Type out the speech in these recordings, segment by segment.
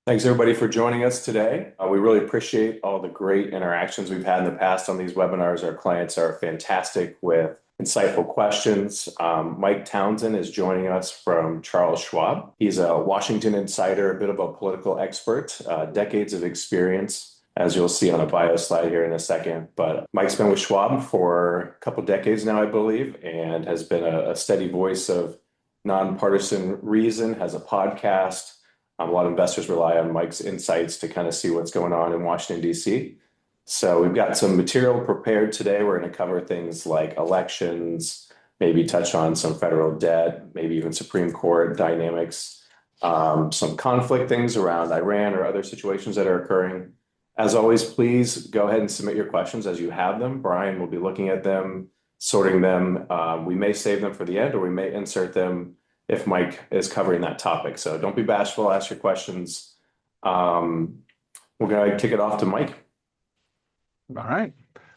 Thanks everybody for joining us today. We really appreciate all the great interactions we've had in the past on these webinars. Our clients are fantastic with insightful questions. Mike Townsend is joining us from Charles Schwab. He's a Washington insider, a bit of a political expert, decades of experience, as you'll see on a bio slide here in a second. But Mike's been with Schwab for a couple decades now, I believe, and has been a steady voice of nonpartisan reason, has a podcast. A lot of investors rely on Mike's insights to kind of see what's going on in Washington, D.C. So we've got some material prepared today. We're going to cover things like elections, maybe touch on some federal debt, maybe even Supreme Court dynamics, some conflict things around Iran or other situations that are occurring. As always, please go ahead and submit your questions as you have them. Brian will be looking at them, sorting them. We may save them for the end, or we may insert them if Mike is covering that topic. So don't be bashful, ask your questions. We're going to kick it off to Mike. All right.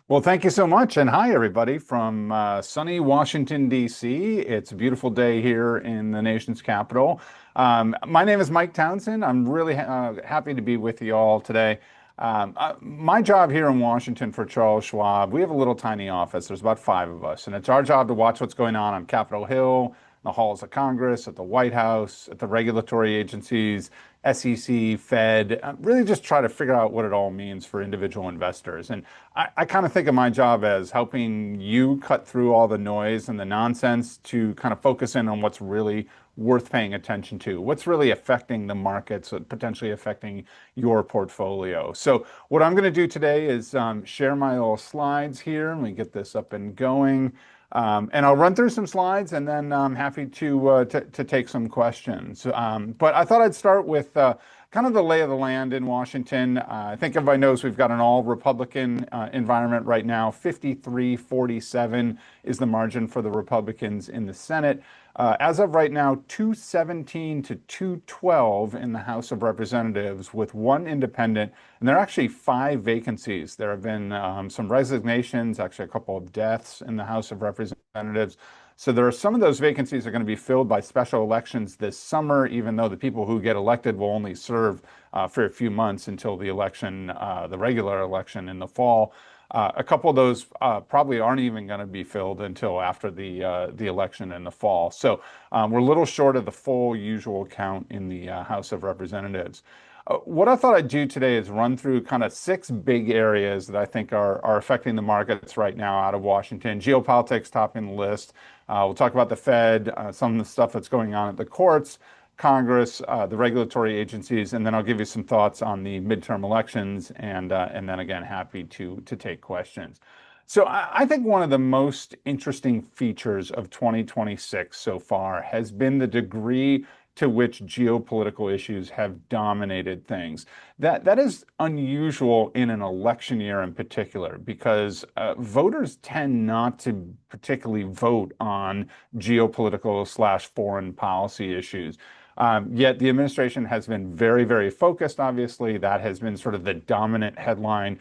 Well, thank you so much. And hi, everybody from sunny Washington, D.C. It's a beautiful day here in the nation's capital. My name is Mike Townsend. I'm really happy to be with you all today. My job here in Washington for Charles Schwab, we have a little tiny office. There's about 5 of us, and it's our job to watch what's going on Capitol Hill, the halls of Congress, at the White House, at the regulatory agencies, SEC, Fed, really just try to figure out what it all means for individual investors. And I kind of think of my job as helping you cut through all the noise and the nonsense to kind of focus in on what's really worth paying attention to, what's really affecting the markets, potentially affecting your portfolio. So what I'm going to do today is share my little slides here. Let me get this up and going. And I'll run through some slides, and then I'm happy to take some questions. But I thought I'd start with kind of the lay of the land in Washington. I think everybody knows we've got an all-Republican environment right now. 53-47 is the margin for the Republicans in the Senate. As of right now, 217 to 212 in the House of Representatives with 1 independent, and there are actually 5 vacancies. There have been some resignations, actually a couple of deaths in the House of Representatives. So there are some of those vacancies are going to be filled by special elections this summer, even though the people who get elected will only serve for a few months until the election, the regular election in the fall. A couple of those probably aren't even going to be filled until after the election in the fall. So we're a little short of the full usual count in the House of Representatives. What I thought I'd do today is run through kind of 6 big areas that I think are affecting the markets right now out of Washington. Geopolitics topping the list. We'll talk about the Fed, some of the stuff that's going on at the courts, Congress, the regulatory agencies, and then I'll give you some thoughts on the midterm elections, and then again, happy to take questions. So I think one of the most interesting features of 2026 so far has been the degree to which geopolitical issues have dominated things. That is unusual in an election year in particular, because voters tend not to particularly vote on geopolitical/foreign policy issues. Yet the administration has been very, very focused. Obviously, that has been sort of the dominant headline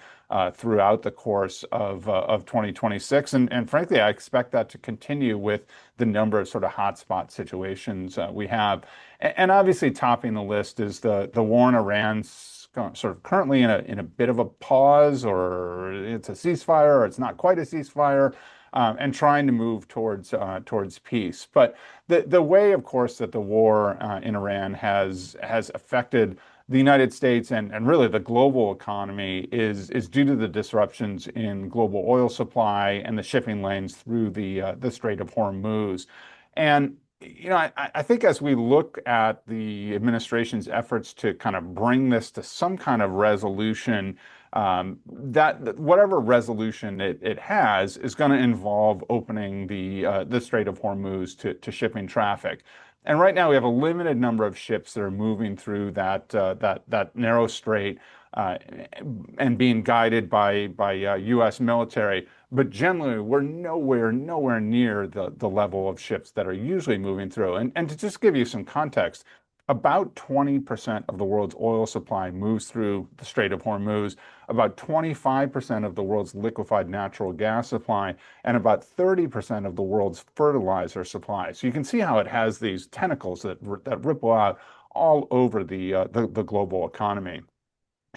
throughout the course of 2026. And frankly, I expect that to continue with the number of sort of hotspot situations we have. And obviously, topping the list is the war in Iran, sort of currently in a bit of a pause, or it's a ceasefire, or it's not quite a ceasefire. And trying to move towards peace. But the way, of course, that the war in Iran has affected the United States and really the global economy is due to the disruptions in global oil supply and the shipping lanes through the Strait of Hormuz. And I think as we look at the administration's efforts to kind of bring this to some kind of resolution, that whatever resolution it has is going to involve opening the Strait of Hormuz to shipping traffic. And right now we have a limited number of ships that are moving through that narrow strait and being guided by U.S. military. But generally, we're nowhere near the level of ships that are usually moving through. And to just give you some context, about 20% of the world's oil supply moves through the Strait of Hormuz, about 25% of the world's liquefied natural gas supply, and about 30% of the world's fertilizer supply. So you can see how it has these tentacles that ripple out all over the global economy.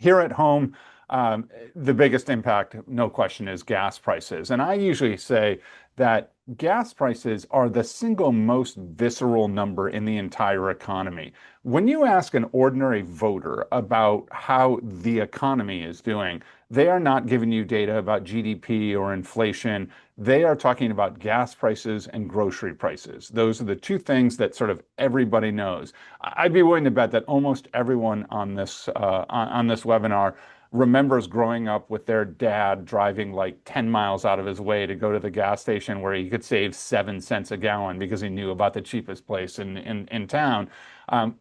Here at home, the biggest impact, no question, is gas prices. And I usually say that gas prices are the single most visceral number in the entire economy. When you ask an ordinary voter about how the economy is doing, they are not giving you data about GDP or inflation. They are talking about gas prices and grocery prices. Those are the two things that sort of everybody knows. I'd be willing to bet that almost everyone on this webinar remembers growing up with their dad driving like 10 miles out of his way to go to the gas station where he could save 7 cents a gallon because he knew about the cheapest place in town.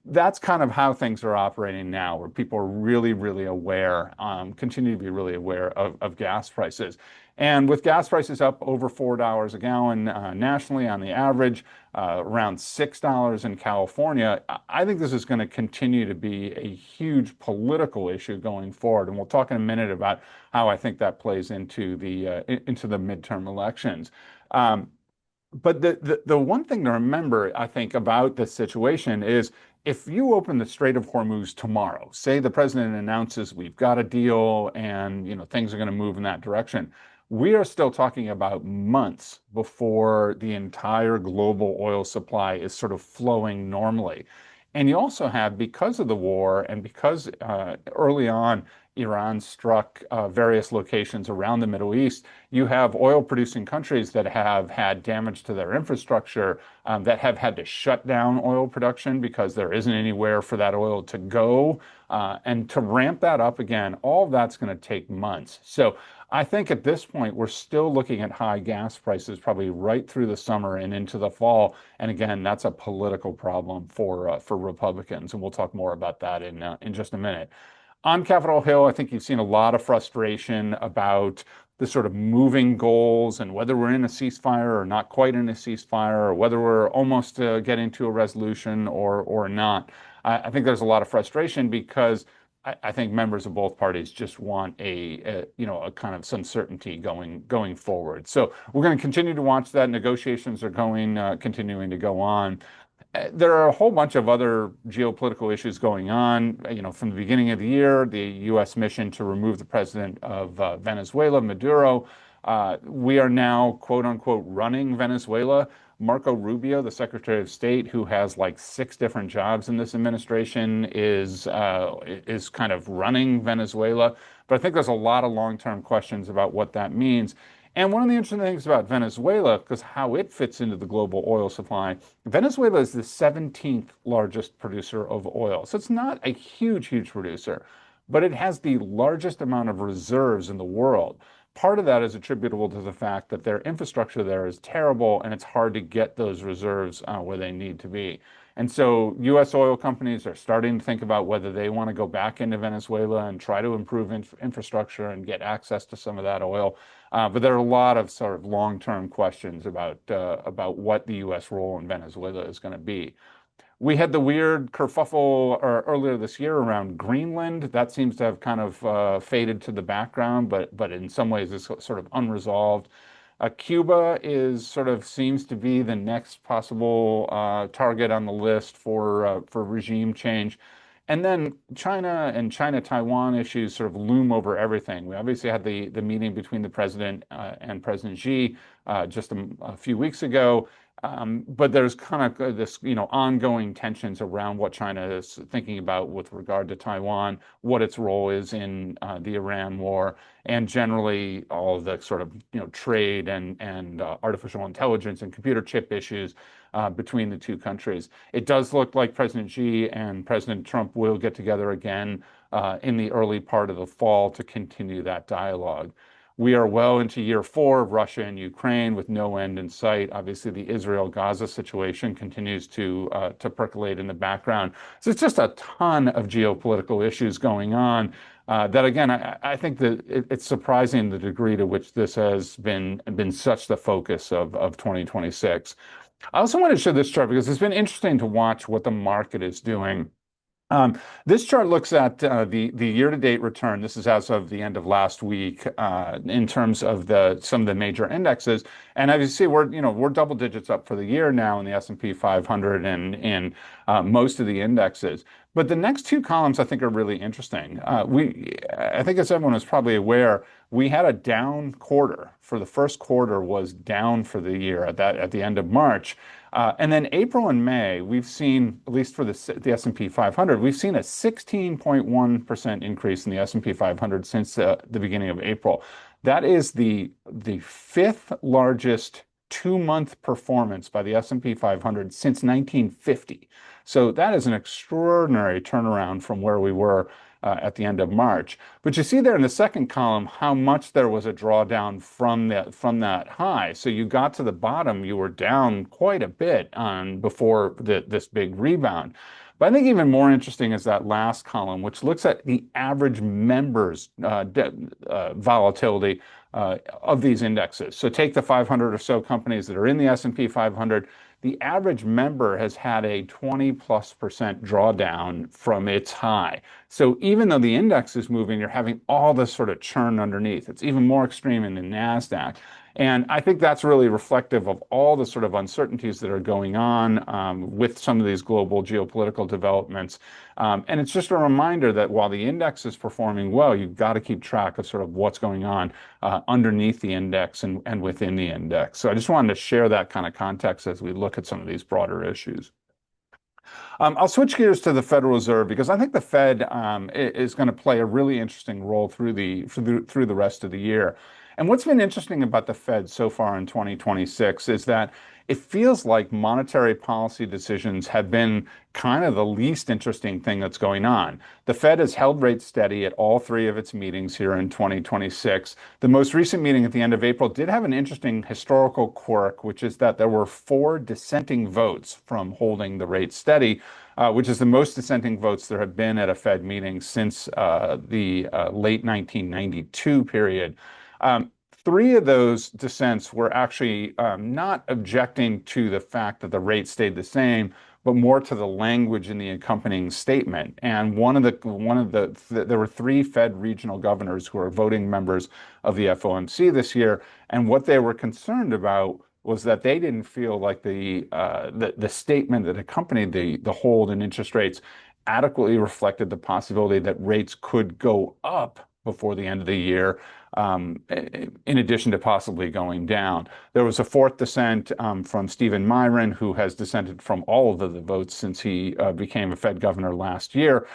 That's kind of how things are operating now, where people are really, really aware, continue to be really aware of gas prices. And with gas prices up over $4 a gallon nationally on the average, around $6 in California, I think this is going to continue to be a huge political issue going forward. And we'll talk in a minute about how I think that plays into the midterm elections. But the one thing to remember, I think, about this situation is if you open the Strait of Hormuz tomorrow, say the president announces we've got a deal and things are going to move in that direction, we are still talking about months before the entire global oil supply is sort of flowing normally. And you also have, because of the war and because early on Iran struck various locations around the Middle East, you have oil producing countries that have had damage to their infrastructure, that have had to shut down oil production because there isn't anywhere for that oil to go. And to ramp that up again, all of that's going to take months. So I think at this point, we're still looking at high gas prices probably right through the summer and into the fall. And again, that's a political problem for Republicans. And we'll talk more about that in just a minute. On Capitol Hill, I think you've seen a lot of frustration about the sort of moving goals and whether we're in a ceasefire or not quite in a ceasefire, or whether we're almost getting to a resolution or not. I think there's a lot of frustration because I think members of both parties just want a kind of some certainty going forward. So we're going to continue to watch that. Negotiations are continuing to go on. There are a whole bunch of other geopolitical issues going on. From the beginning of the year, the U.S. mission to remove the president of Venezuela, Maduro. We are now, quote unquote, running Venezuela. Marco Rubio, the Secretary of State, who has like 6 different jobs in this administration, is kind of running Venezuela. But I think there's a lot of long-term questions about what that means. And one of the interesting things about Venezuela, because how it fits into the global oil supply, Venezuela is the 17th largest producer of oil. So it's not a huge, huge producer, but it has the largest amount of reserves in the world. Part of that is attributable to the fact that their infrastructure there is terrible and it's hard to get those reserves where they need to be. And so U.S. oil companies are starting to think about whether they want to go back into Venezuela and try to improve infrastructure and get access to some of that oil. But there are a lot of sort of long-term questions about what the U.S. role in Venezuela is going to be. We had the weird kerfuffle earlier this year around Greenland. That seems to have kind of faded to the background, but in some ways is sort of unresolved. Cuba seems to be the next possible target on the list for regime change. And then China and China-Taiwan issues sort of loom over everything. We obviously had the meeting between the president and President Xi just a few weeks ago. But there's kind of this, ongoing tensions around what China is thinking about with regard to Taiwan, what its role is in the Iran war, and generally all of the sort of, trade and artificial intelligence and computer chip issues between the two countries. It does look like President Xi and President Trump will get together again in the early part of the fall to continue that dialogue. We are well into year 4 of Russia and Ukraine with no end in sight. Obviously, the Israel-Gaza situation continues to percolate in the background. So it's just a ton of geopolitical issues going on that, again, I think that it's surprising the degree to which this has been such the focus of 2026. I also want to show this chart because it's been interesting to watch what the market is doing. This chart looks at the year-to-date return. This is as of the end of last week in terms of some of the major indexes. And as you see, we're double digits up for the year now in the S&P 500 and in most of the indexes. But the next two columns I think are really interesting. I think as everyone is probably aware, we had a down quarter. For the first quarter was down for the year at the end of March. And then April and May, we've seen, at least for the S&P 500, we've seen a 16.1% increase in the S&P 500 since the beginning of April. That is the fifth largest 2-month performance by the S&P 500 since 1950. So that is an extraordinary turnaround from where we were at the end of March. But you see there in the second column how much there was a drawdown from that high. So you got to the bottom, you were down quite a bit before this big rebound. But I think even more interesting is that last column, which looks at the average members' volatility of these indexes. So take the 500 or so companies that are in the S&P 500. The average member has had a 20+% drawdown from its high. So even though the index is moving, you're having all this sort of churn underneath. It's even more extreme in the NASDAQ. And I think that's really reflective of all the sort of uncertainties that are going on with some of these global geopolitical developments. And it's just a reminder that while the index is performing well, you've got to keep track of sort of what's going on underneath the index and within the index. So I just wanted to share that kind of context as we look at some of these broader issues. I'll switch gears to the Federal Reserve because I think the Fed is going to play a really interesting role through the rest of the year. And what's been interesting about the Fed so far in 2026 is that it feels like monetary policy decisions have been kind of the least interesting thing that's going on. The Fed has held rates steady at all three of its meetings here in 2026. The most recent meeting at the end of April did have an interesting historical quirk, which is that there were 4 dissenting votes from holding the rate steady, which is the most dissenting votes there have been at a Fed meeting since the late 1992 period. 3 of those dissents were actually not objecting to the fact that the rate stayed the same, but more to the language in the accompanying statement. And there were 3 Fed regional governors who are voting members of the FOMC this year, and what they were concerned about was that they didn't feel like the statement that accompanied the hold in interest rates adequately reflected the possibility that rates could go up before the end of the year, in addition to possibly going down. There was a 4th dissent from Stephen Myron, who has dissented from all of the votes since he became a Fed governor last year,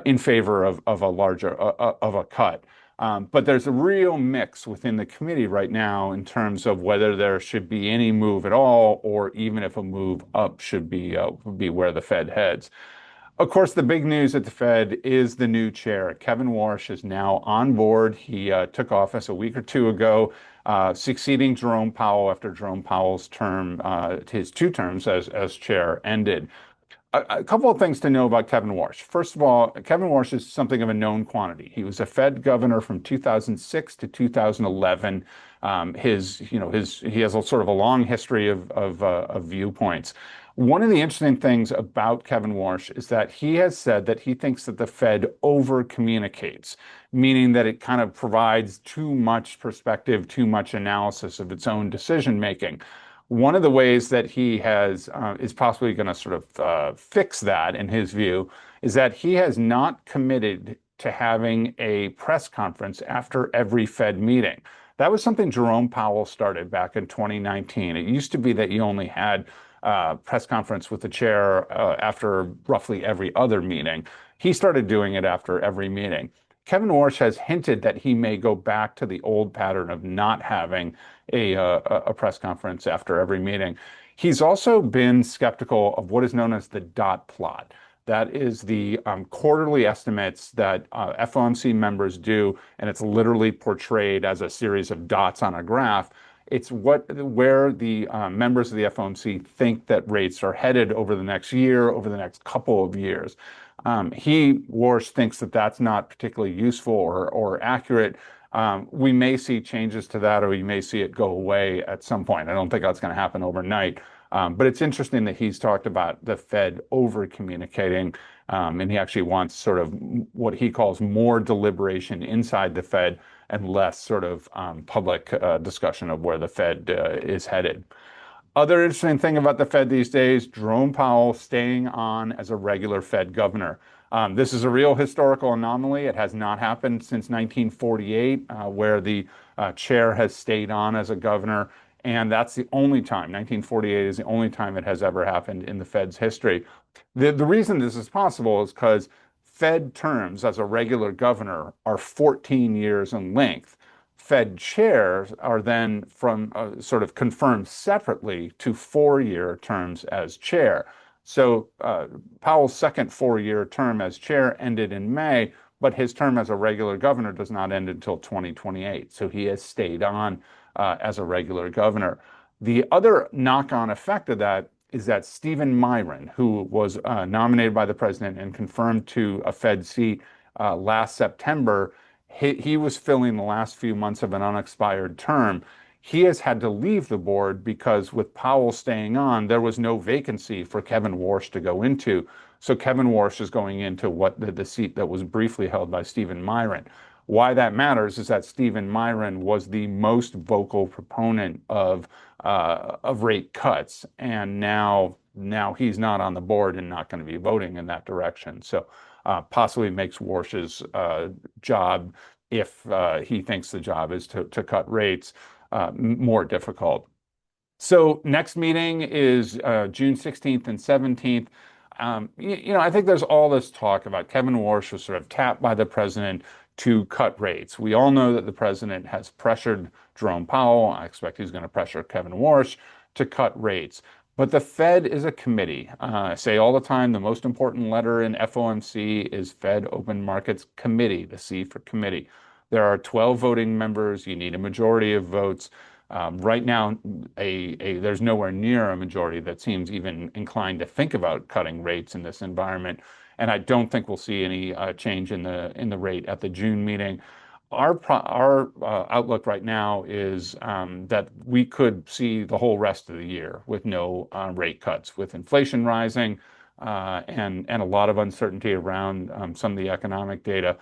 in favor of a cut. But there's a real mix within the committee right now in terms of whether there should be any move at all, or even if a move up should be where the Fed heads. Of course, the big news at the Fed is the new chair. Kevin Warsh is now on board. He took office a week or 2 ago, succeeding Jerome Powell after Jerome Powell's his 2 terms as chair ended. A couple of things to know about Kevin Warsh. First of all, Kevin Warsh is something of a known quantity. He was a Fed governor from 2006 to 2011. He has a sort of a long history of viewpoints. One of the interesting things about Kevin Warsh is that he has said that he thinks that the Fed over communicates, meaning that it kind of provides too much perspective, too much analysis of its own decision making. One of the ways that he is possibly going to sort of fix that, in his view, is that he has not committed to having a press conference after every Fed meeting. That was something Jerome Powell started back in 2019. It used to be that you only had press conference with the chair after roughly every other meeting. He started doing it after every meeting. Kevin Warsh has hinted that he may go back to the old pattern of not having a press conference after every meeting. He's also been skeptical of what is known as the dot plot. That is the quarterly estimates that FOMC members do, and it's literally portrayed as a series of dots on a graph. It's where the members of the FOMC think that rates are headed over the next year, over the next couple of years. Warsh thinks that that's not particularly useful or accurate. We may see changes to that, or we may see it go away at some point. I don't think that's going to happen overnight. But it's interesting that he's talked about the Fed over communicating, and he actually wants sort of what he calls more deliberation inside the Fed and less sort of public discussion of where the Fed is headed. Other interesting thing about the Fed these days, Jerome Powell staying on as a regular Fed governor. This is a real historical anomaly. It has not happened since 1948, where the chair has stayed on as a governor. And that's the only time, 1948 is the only time it has ever happened in the Fed's history. The reason this is possible is because Fed terms as a regular governor are 14 years in length. Fed chairs are then from sort of confirmed separately to 4-year terms as chair. So Powell's second 4-year term as chair ended in May, but his term as a regular governor does not end until 2028. So he has stayed on as a regular governor. The other knock-on effect of that is that Stephen Myron, who was nominated by the president and confirmed to a Fed seat last September, he was filling the last few months of an unexpired term. He has had to leave the board because with Powell staying on, there was no vacancy for Kevin Warsh to go into. So Kevin Warsh is going into the seat that was briefly held by Stephen Myron. Why that matters is that Stephen Myron was the most vocal proponent of rate cuts, and now he's not on the board and not going to be voting in that direction. So possibly makes Warsh's job, if he thinks the job is to cut rates, more difficult. So next meeting is June 16th and 17th. I think there's all this talk about Kevin Warsh was sort of tapped by the president to cut rates. We all know that the president has pressured Jerome Powell. I expect he's going to pressure Kevin Warsh to cut rates. But the Fed is a committee. I say all the time, the most important letter in FOMC is Fed Open Markets Committee, the C for committee. There are 12 voting members. You need a majority of votes. Right now, there's nowhere near a majority that seems even inclined to think about cutting rates in this environment. And I don't think we'll see any change in the rate at the June meeting. Our outlook right now is that we could see the whole rest of the year with no rate cuts, with inflation rising and a lot of uncertainty around some of the economic data.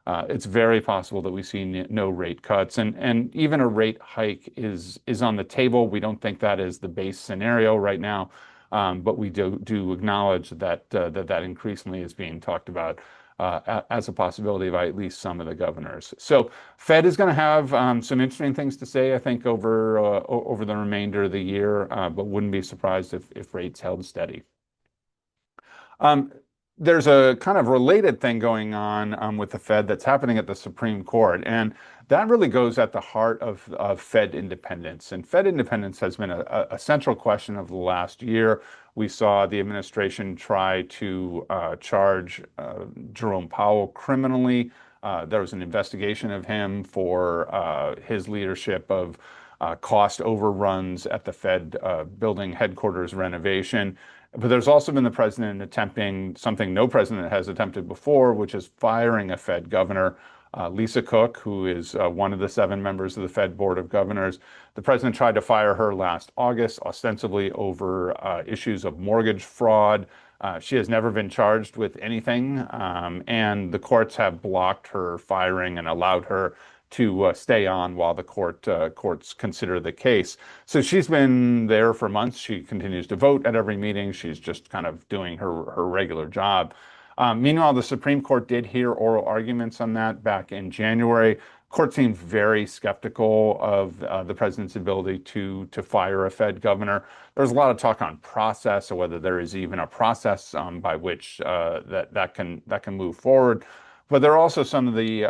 It's very possible that we see no rate cuts, and even a rate hike is on the table. We don't think that is the base scenario right now, but we do acknowledge that that increasingly is being talked about as a possibility by at least some of the governors. So Fed is going to have some interesting things to say, I think, over the remainder of the year, but wouldn't be surprised if rates held steady. There's a kind of related thing going on with the Fed that's happening at the Supreme Court, and that really goes at the heart of Fed independence. And Fed independence has been a central question of the last year. We saw the administration try to charge Jerome Powell criminally. There was an investigation of him for his leadership of cost overruns at the Fed building headquarters renovation. But there's also been the president attempting something no president has attempted before, which is firing a Fed governor, Lisa Cook, who is one of the 7 members of the Fed Board of Governors. The president tried to fire her last August, ostensibly over issues of mortgage fraud. She has never been charged with anything, and the courts have blocked her firing and allowed her to stay on while the courts consider the case. So she's been there for months. She continues to vote at every meeting. She's just kind of doing her regular job. Meanwhile, the Supreme Court did hear oral arguments on that back in January. Court seemed very skeptical of the president's ability to fire a Fed governor. There's a lot of talk on process, or whether there is even a process by which that can move forward. But there are also some of the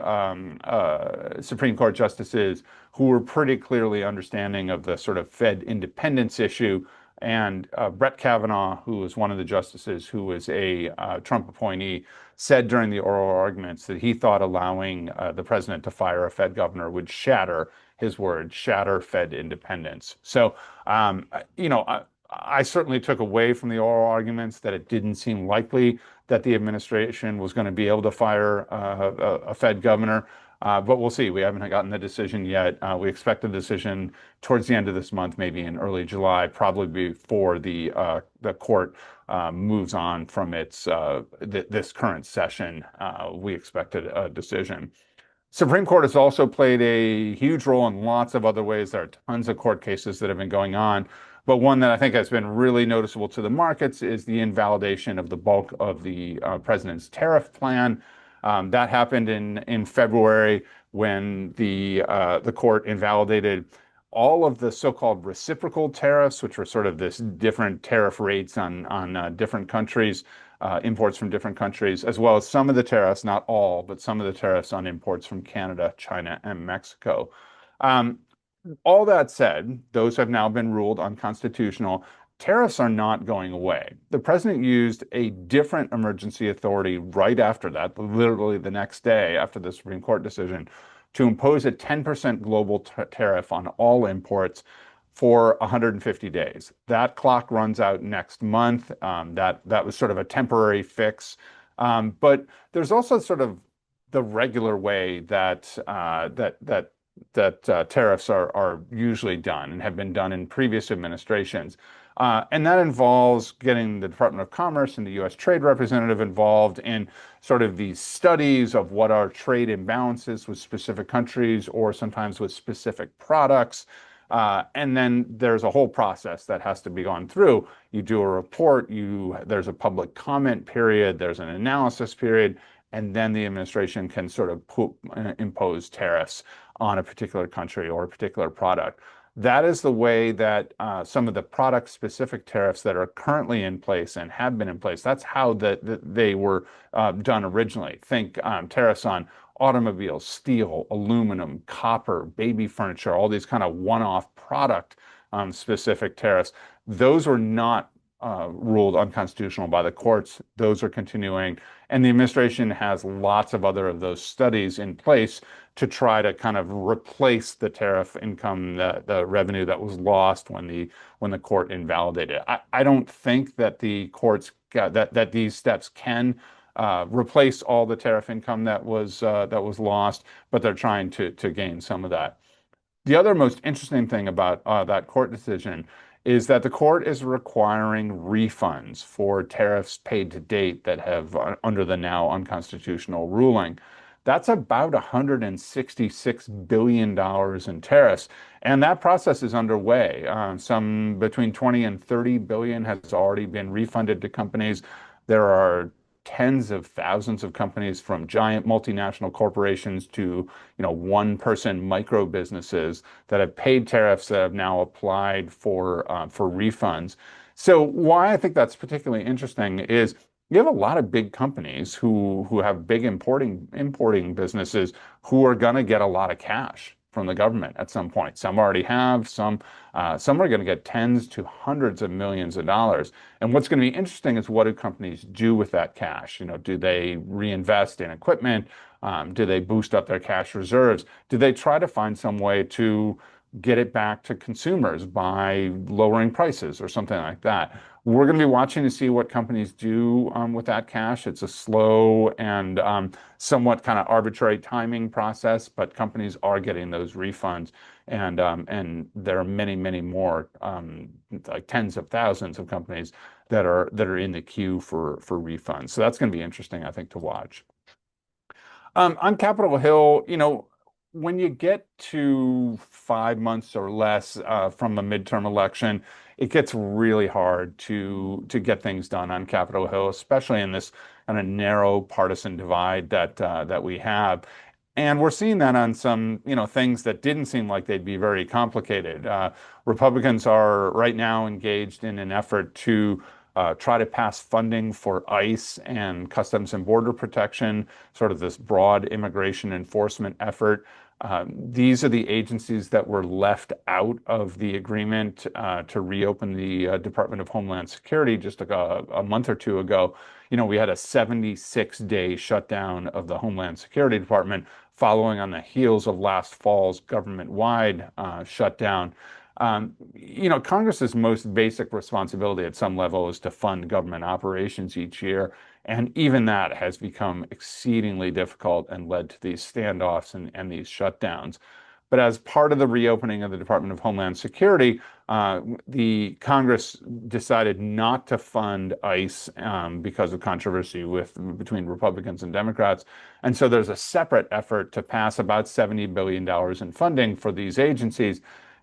Supreme Court justices who were pretty clearly understanding of the sort of Fed independence issue. And Brett Kavanaugh, who was one of the justices who was a Trump appointee, said during the oral arguments that he thought allowing the president to fire a Fed governor would shatter, his words, shatter Fed independence. So, I certainly took away from the oral arguments that it didn't seem likely that the administration was going to be able to fire a Fed governor. But we'll see. We haven't gotten the decision yet. We expect the decision towards the end of this month, maybe in early July, probably before the court moves on from this current session. We expect a decision. Supreme Court has also played a huge role in lots of other ways. There are tons of court cases that have been going on. But one that I think has been really noticeable to the markets is the invalidation of the bulk of the president's tariff plan. That happened in February when the court invalidated all of the so-called reciprocal tariffs, which were sort of this different tariff rates on different countries, imports from different countries, as well as some of the tariffs, not all, but some of the tariffs on imports from Canada, China, and Mexico. Um, all that said, those have now been ruled unconstitutional. Tariffs are not going away. The president used a different emergency authority right after that, literally the next day after the Supreme Court decision, to impose a 10% global tariff on all imports for 150 days. That clock runs out next month. That was sort of a temporary fix. But there's also sort of the regular way that tariffs are usually done and have been done in previous administrations. And that involves getting the Department of Commerce and the U.S. Trade Representative involved in sort of these studies of what are trade imbalances with specific countries or sometimes with specific products. And then there's a whole process that has to be gone through. You do a report, there's a public comment period, there's an analysis period, and then the administration can sort of impose tariffs on a particular country or a particular product. That is the way that some of the product-specific tariffs that are currently in place and have been in place, that's how they were done originally. Think tariffs on automobiles, steel, aluminum, copper, baby furniture, all these kind of one-off product specific tariffs. Those were not ruled unconstitutional by the courts. Those are continuing. And the administration has lots of other of those studies in place to try to kind of replace the tariff income, the revenue that was lost when the court invalidated it. I don't think that the courts that these steps can replace all the tariff income that was lost, but they're trying to gain some of that. The other most interesting thing about that court decision is that the court is requiring refunds for tariffs paid to date that have under the now unconstitutional ruling. That's about $166 billion in tariffs. And that process is underway. Some between 20 and 30 billion has already been refunded to companies. There are tens of thousands of companies from giant multinational corporations to, one-person micro businesses that have paid tariffs that have now applied for refunds. So why I think that's particularly interesting is you have a lot of big companies who have big importing businesses who are going to get a lot of cash from the government at some point. Some already have, some are going to get tens to hundreds of millions of dollars. And what's going to be interesting is what do companies do with that cash? Do they reinvest in equipment? Do they boost up their cash reserves? Do they try to find some way to get it back to consumers by lowering prices or something like that? We're going to be watching to see what companies do with that cash. It's a slow and somewhat kind of arbitrary timing process, but companies are getting those refunds, and there are many, many more, like tens of thousands of companies that are in the queue for refunds. So that's going to be interesting, I think, to watch. On Capitol Hill, when you get to 5 months or less from a midterm election, it gets really hard to get things done on Capitol Hill, especially in this kind of narrow partisan divide that we have. And we're seeing that on some, things that didn't seem like they'd be very complicated. Republicans are right now engaged in an effort to try to pass funding for ICE and Customs and Border Protection, sort of this broad immigration enforcement effort. These are the agencies that were left out of the agreement to reopen the Department of Homeland Security just a month or two ago. We had a 76-day shutdown of the Homeland Security Department following on the heels of last fall's government-wide shutdown. Congress's most basic responsibility at some level is to fund government operations each year. And even that has become exceedingly difficult and led to these standoffs and these shutdowns. But as part of the reopening of the Department of Homeland Security, the Congress decided not to fund ICE because of controversy between Republicans and Democrats. And so there's a separate effort to pass about $70 billion in funding for these agencies.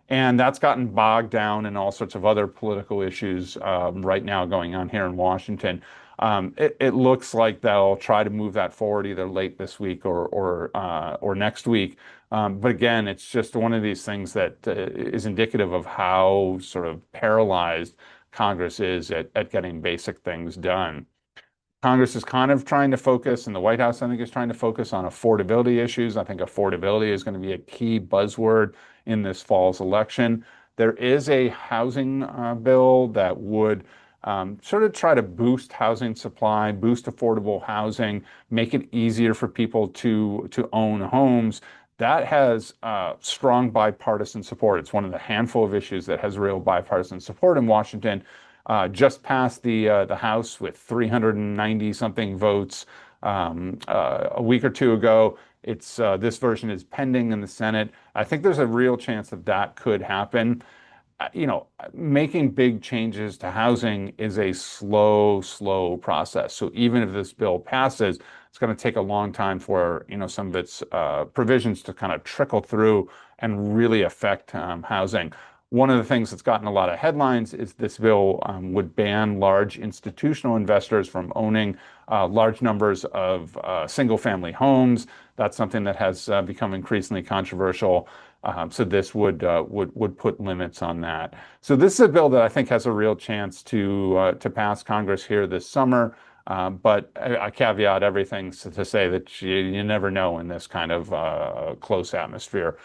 And that's gotten bogged down in all sorts of other political issues right now going on here in Washington. It looks like they'll try to move that forward either late this week or next week. But again, it's just one of these things that is indicative of how sort of paralyzed Congress is at getting basic things done. Congress is kind of trying to focus, and the White House, I think, is trying to focus on affordability issues. I think affordability is going to be a key buzzword in this fall's election. There is a housing bill that would sort of try to boost housing supply, boost affordable housing, make it easier for people to own homes. That has strong bipartisan support. It's one of the handful of issues that has real bipartisan support in Washington. Just passed the House with 390 something votes a week or two ago. It's this version is pending in the Senate. I think there's a real chance that that could happen. Making big changes to housing is a slow process. So even if this bill passes, it's going to take a long time for, some of its provisions to kind of trickle through and really affect housing. One of the things that's gotten a lot of headlines is this bill would ban large institutional investors from owning large numbers of single-family homes. That's something that has become increasingly controversial. So this would put limits on that. So this is a bill that I think has a real chance to pass Congress here this summer. But I caveat everything to say that you never know in this kind of close atmosphere,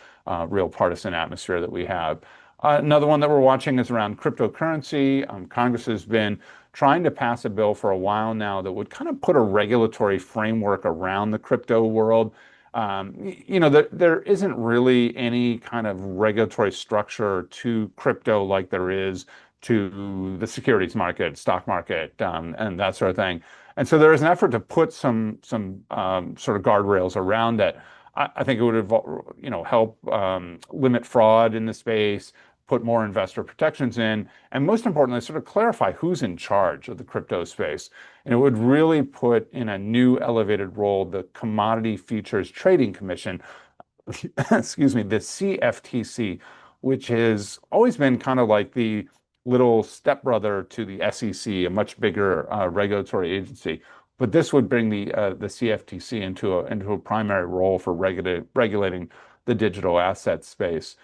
real partisan atmosphere that we have. Another one that we're watching is around cryptocurrency. Congress has been trying to pass a bill for a while now that would kind of put a regulatory framework around the crypto world. There isn't really any kind of regulatory structure to crypto like there is to the securities market, stock market, and that sort of thing. And so there is an effort to put some sort of guardrails around it. I think it would help limit fraud in the space, put more investor protections in, and most importantly, sort of clarify who's in charge of the crypto space. And it would really put in a new elevated role the Commodity Futures Trading Commission, excuse me, the CFTC, which has always been kind of like the little stepbrother to the SEC, a much bigger regulatory agency. But this would bring the CFTC into a primary role for regulating the digital asset space.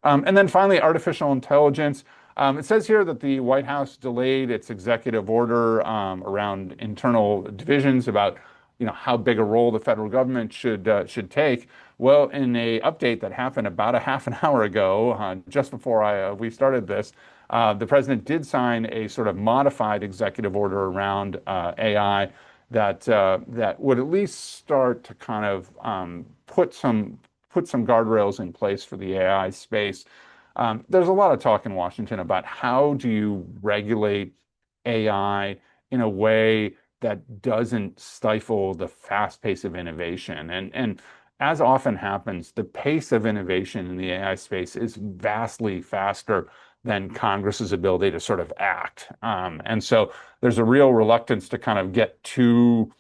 And then finally, artificial intelligence. It says here that the White House delayed its executive order around internal divisions about, how big a role the federal government should take. Well, in a update that happened about a half an hour ago, just before we started this, the president did sign a sort of modified executive order around AI that would at least start to kind of put some guardrails in place for the AI space. There's a lot of talk in Washington about how do you regulate AI in a way that doesn't stifle the fast pace of innovation. And as often happens, the pace of innovation in the AI space is vastly faster than Congress's ability to sort of act. And so there's a real reluctance to kind of get too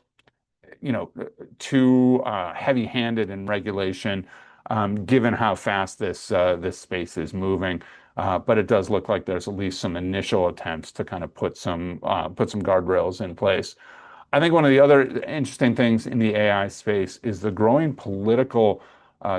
heavy-handed in regulation, given how fast this space is moving. But it does look like there's at least some initial attempts to kind of put some guardrails in place. I think one of the other interesting things in the AI space is the growing political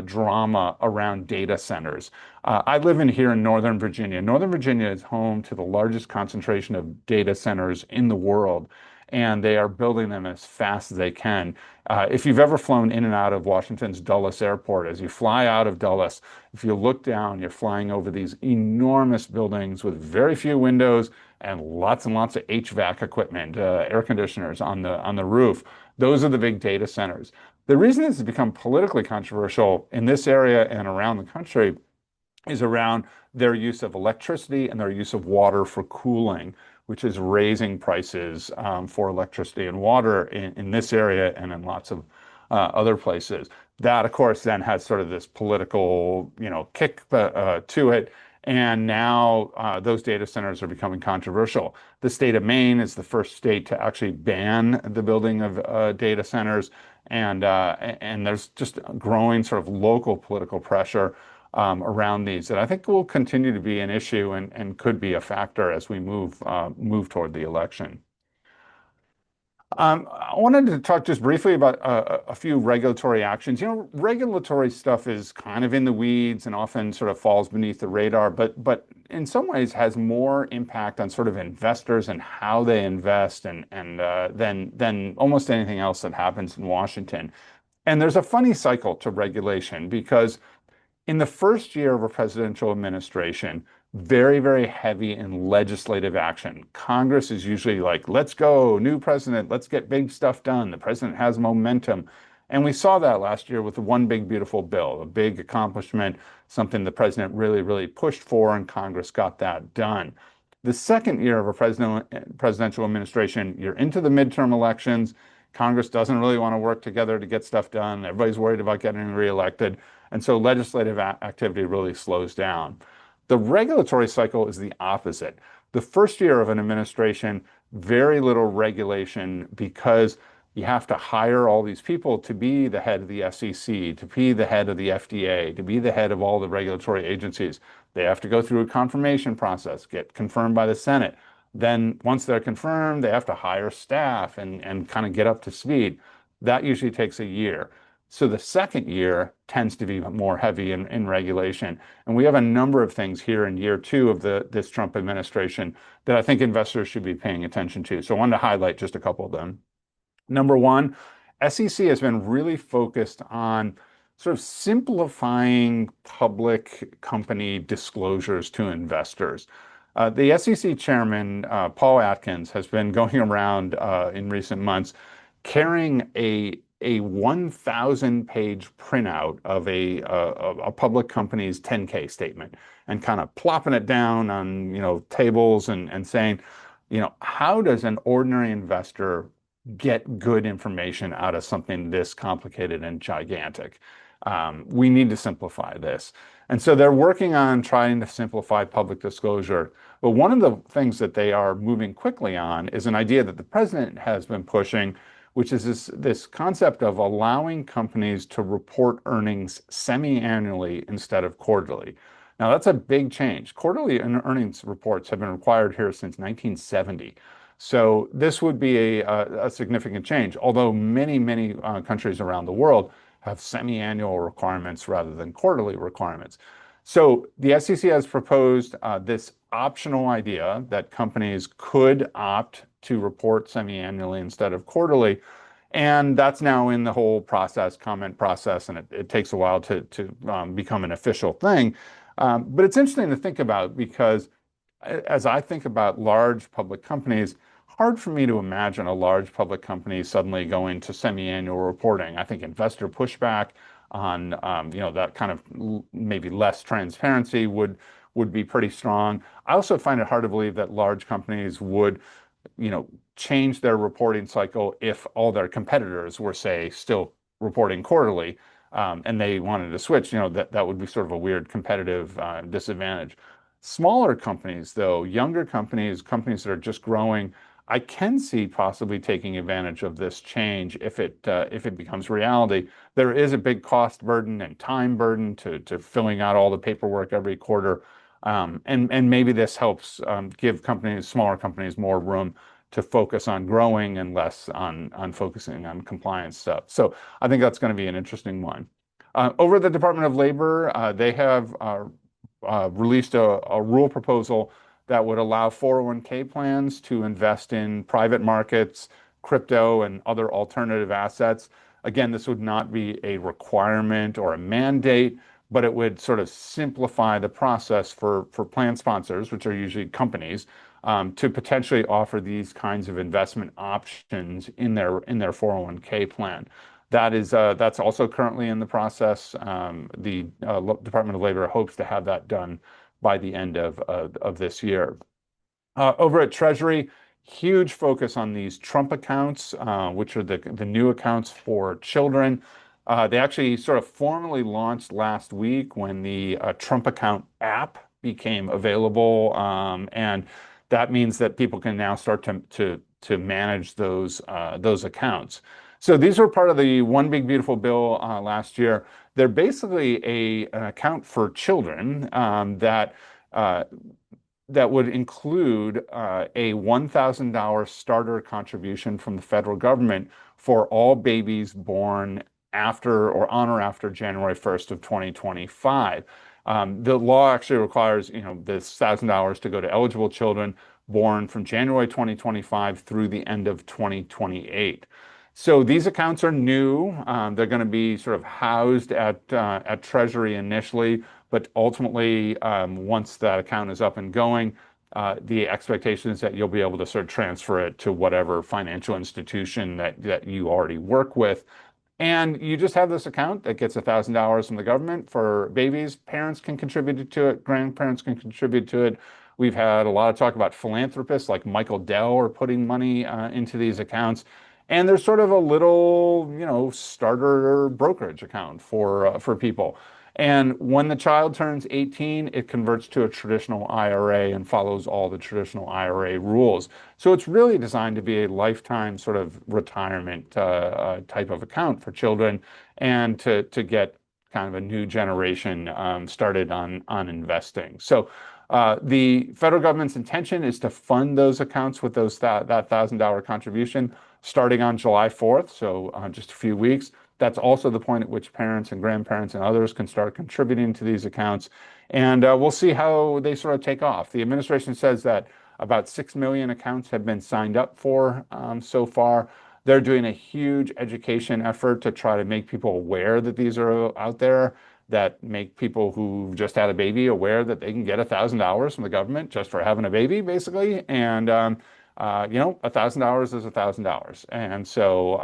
drama around data centers. I live here in Northern Virginia. Northern Virginia is home to the largest concentration of data centers in the world, and they are building them as fast as they can. If you've ever flown in and out of Washington's Dulles Airport, as you fly out of Dulles, if you look down, you're flying over these enormous buildings with very few windows and lots of HVAC equipment, air conditioners on the roof. Those are the big data centers. The reason this has become politically controversial in this area and around the country is around their use of electricity and their use of water for cooling, which is raising prices for electricity and water in this area and in lots of other places. That, of course, then has sort of this political, kick to it. And now those data centers are becoming controversial. The state of Maine is the first state to actually ban the building of data centers. And there's just growing sort of local political pressure around these that I think will continue to be an issue and could be a factor as we move toward the election. I wanted to talk just briefly about a few regulatory actions. Regulatory stuff is kind of in the weeds and often sort of falls beneath the radar, but in some ways has more impact on sort of investors and how they invest and than almost anything else that happens in Washington. And there's a funny cycle to regulation because in the first year of a presidential administration, very, very heavy in legislative action. Congress is usually like, let's go, new president, let's get big stuff done. The president has momentum. And we saw that last year with the One Big Beautiful Bill, a big accomplishment, something the president really, really pushed for, and Congress got that done. The second year of a presidential administration, you're into the midterm elections. Congress doesn't really want to work together to get stuff done. Everybody's worried about getting reelected. And so legislative activity really slows down. The regulatory cycle is the opposite. The first year of an administration, very little regulation because you have to hire all these people to be the head of the SEC, to be the head of the FDA, to be the head of all the regulatory agencies. They have to go through a confirmation process, get confirmed by the Senate. Then once they're confirmed, they have to hire staff and kind of get up to speed. That usually takes a year. So the second year tends to be more heavy in regulation. And we have a number of things here in year two of this Trump administration that I think investors should be paying attention to. So I wanted to highlight just a couple of them. Number one, SEC has been really focused on sort of simplifying public company disclosures to investors. The SEC chairman, Paul Atkins, has been going around in recent months carrying a 1,000-page printout of a public company's 10K statement and kind of plopping it down on tables and saying, how does an ordinary investor get good information out of something this complicated and gigantic? We need to simplify this. And so they're working on trying to simplify public disclosure. But one of the things that they are moving quickly on is an idea that the president has been pushing, which is this concept of allowing companies to report earnings semi-annually instead of quarterly. Now, that's a big change. Quarterly earnings reports have been required here since 1970. So this would be a significant change, although many, many countries around the world have semi-annual requirements rather than quarterly requirements. So the SEC has proposed this optional idea that companies could opt to report semi-annually instead of quarterly. And that's now in the whole comment process, and it takes a while to become an official thing. But it's interesting to think about because as I think about large public companies, hard for me to imagine a large public company suddenly going to semi-annual reporting. I think investor pushback on that kind of maybe less transparency would be pretty strong. I also find it hard to believe that large companies would change their reporting cycle if all their competitors were, say, still reporting quarterly, and they wanted to switch. That would be sort of a weird competitive disadvantage. Smaller companies, though, younger companies that are just growing, I can see possibly taking advantage of this change if it becomes reality. There is a big cost burden and time burden to filling out all the paperwork every quarter. And maybe this helps give smaller companies more room to focus on growing and less on focusing on compliance stuff. So I think that's going to be an interesting one. Over at the Department of Labor, they have released a rule proposal that would allow 401k plans to invest in private markets, crypto, and other alternative assets. Again, this would not be a requirement or a mandate, but it would sort of simplify the process for plan sponsors, which are usually companies, to potentially offer these kinds of investment options in their 401k plan. That's also currently in the process. The Department of Labor hopes to have that done by the end of this year. Over at Treasury, huge focus on these Trump accounts, which are the new accounts for children. They actually sort of formally launched last week when the Trump account app became available, and that means that people can now start to manage those accounts. So these were part of the One Big Beautiful Bill last year. They're basically an account for children uh, that would include a $1,000 starter contribution from the federal government for all babies born after or on or after January 1st of 2025. The law actually requires, this $1,000 to go to eligible children born from January 2025 through the end of 2028. So these accounts are new. They're going to be sort of housed at Treasury initially, but ultimately, once that account is up and going, the expectation is that you'll be able to sort of transfer it to whatever financial institution that you already work with. And you just have this account that gets $1,000 from the government for babies. Parents can contribute to it. Grandparents can contribute to it. We've had a lot of talk about philanthropists like Michael Dell are putting money into these accounts. And there's sort of a little, starter brokerage account for people. And when the child turns 18, it converts to a traditional IRA and follows all the traditional IRA rules. So it's really designed to be a lifetime sort of retirement type of account for children and to get kind of a new generation started on investing. So the federal government's intention is to fund those accounts with that $1,000 contribution starting on July 4th, so just a few weeks. That's also the point at which parents and grandparents and others can start contributing to these accounts. And we'll see how they sort of take off. The administration says that about 6 million accounts have been signed up for so far. They're doing a huge education effort to try to make people aware that these are out there, that make people who just had a baby aware that they can get $1,000 from the government just for having a baby, basically. And $1,000 is $1,000, and so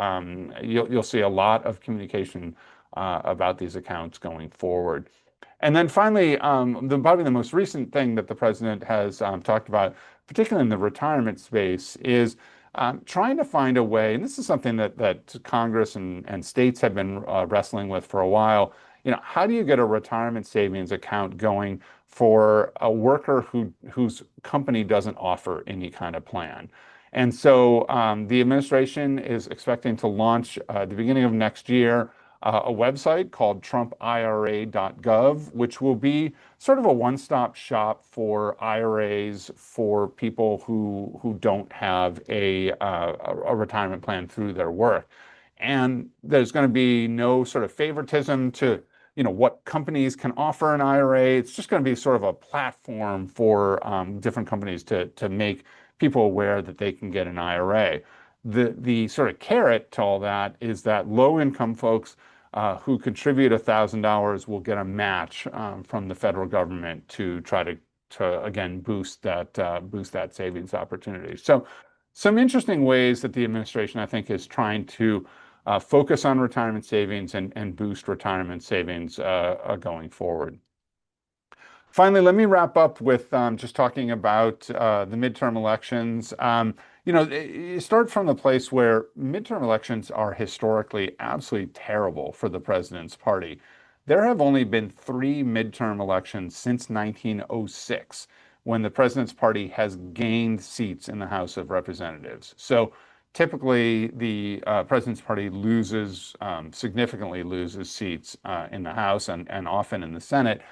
you'll see a lot of communication about these accounts going forward. And then finally, probably the most recent thing that the president has talked about, particularly in the retirement space, is trying to find a way, and this is something that Congress and states have been wrestling with for a while. How do you get a retirement savings account going for a worker whose company doesn't offer any kind of plan? And so the administration is expecting to launch at the beginning of next year a website called TrumpIRA.gov, which will be sort of a one-stop shop for IRAs for people who don't have a retirement plan through their work. And there's going to be no sort of favoritism to what companies can offer an IRA. It's just going to be sort of a platform for different companies to make people aware that they can get an IRA. The sort of carrot to all that is that low-income folks who contribute $1,000 will get a match from the federal government to try to again boost that savings opportunity. So some interesting ways that the administration, I think, is trying to focus on retirement savings and boost retirement savings going forward. Finally, let me wrap up with just talking about the midterm elections. You start from the place where midterm elections are historically absolutely terrible for the president's party. There have only been 3 midterm elections since 1906 when the president's party has gained seats in the House of Representatives. So typically, the president's party significantly loses seats in the House and often in the Senate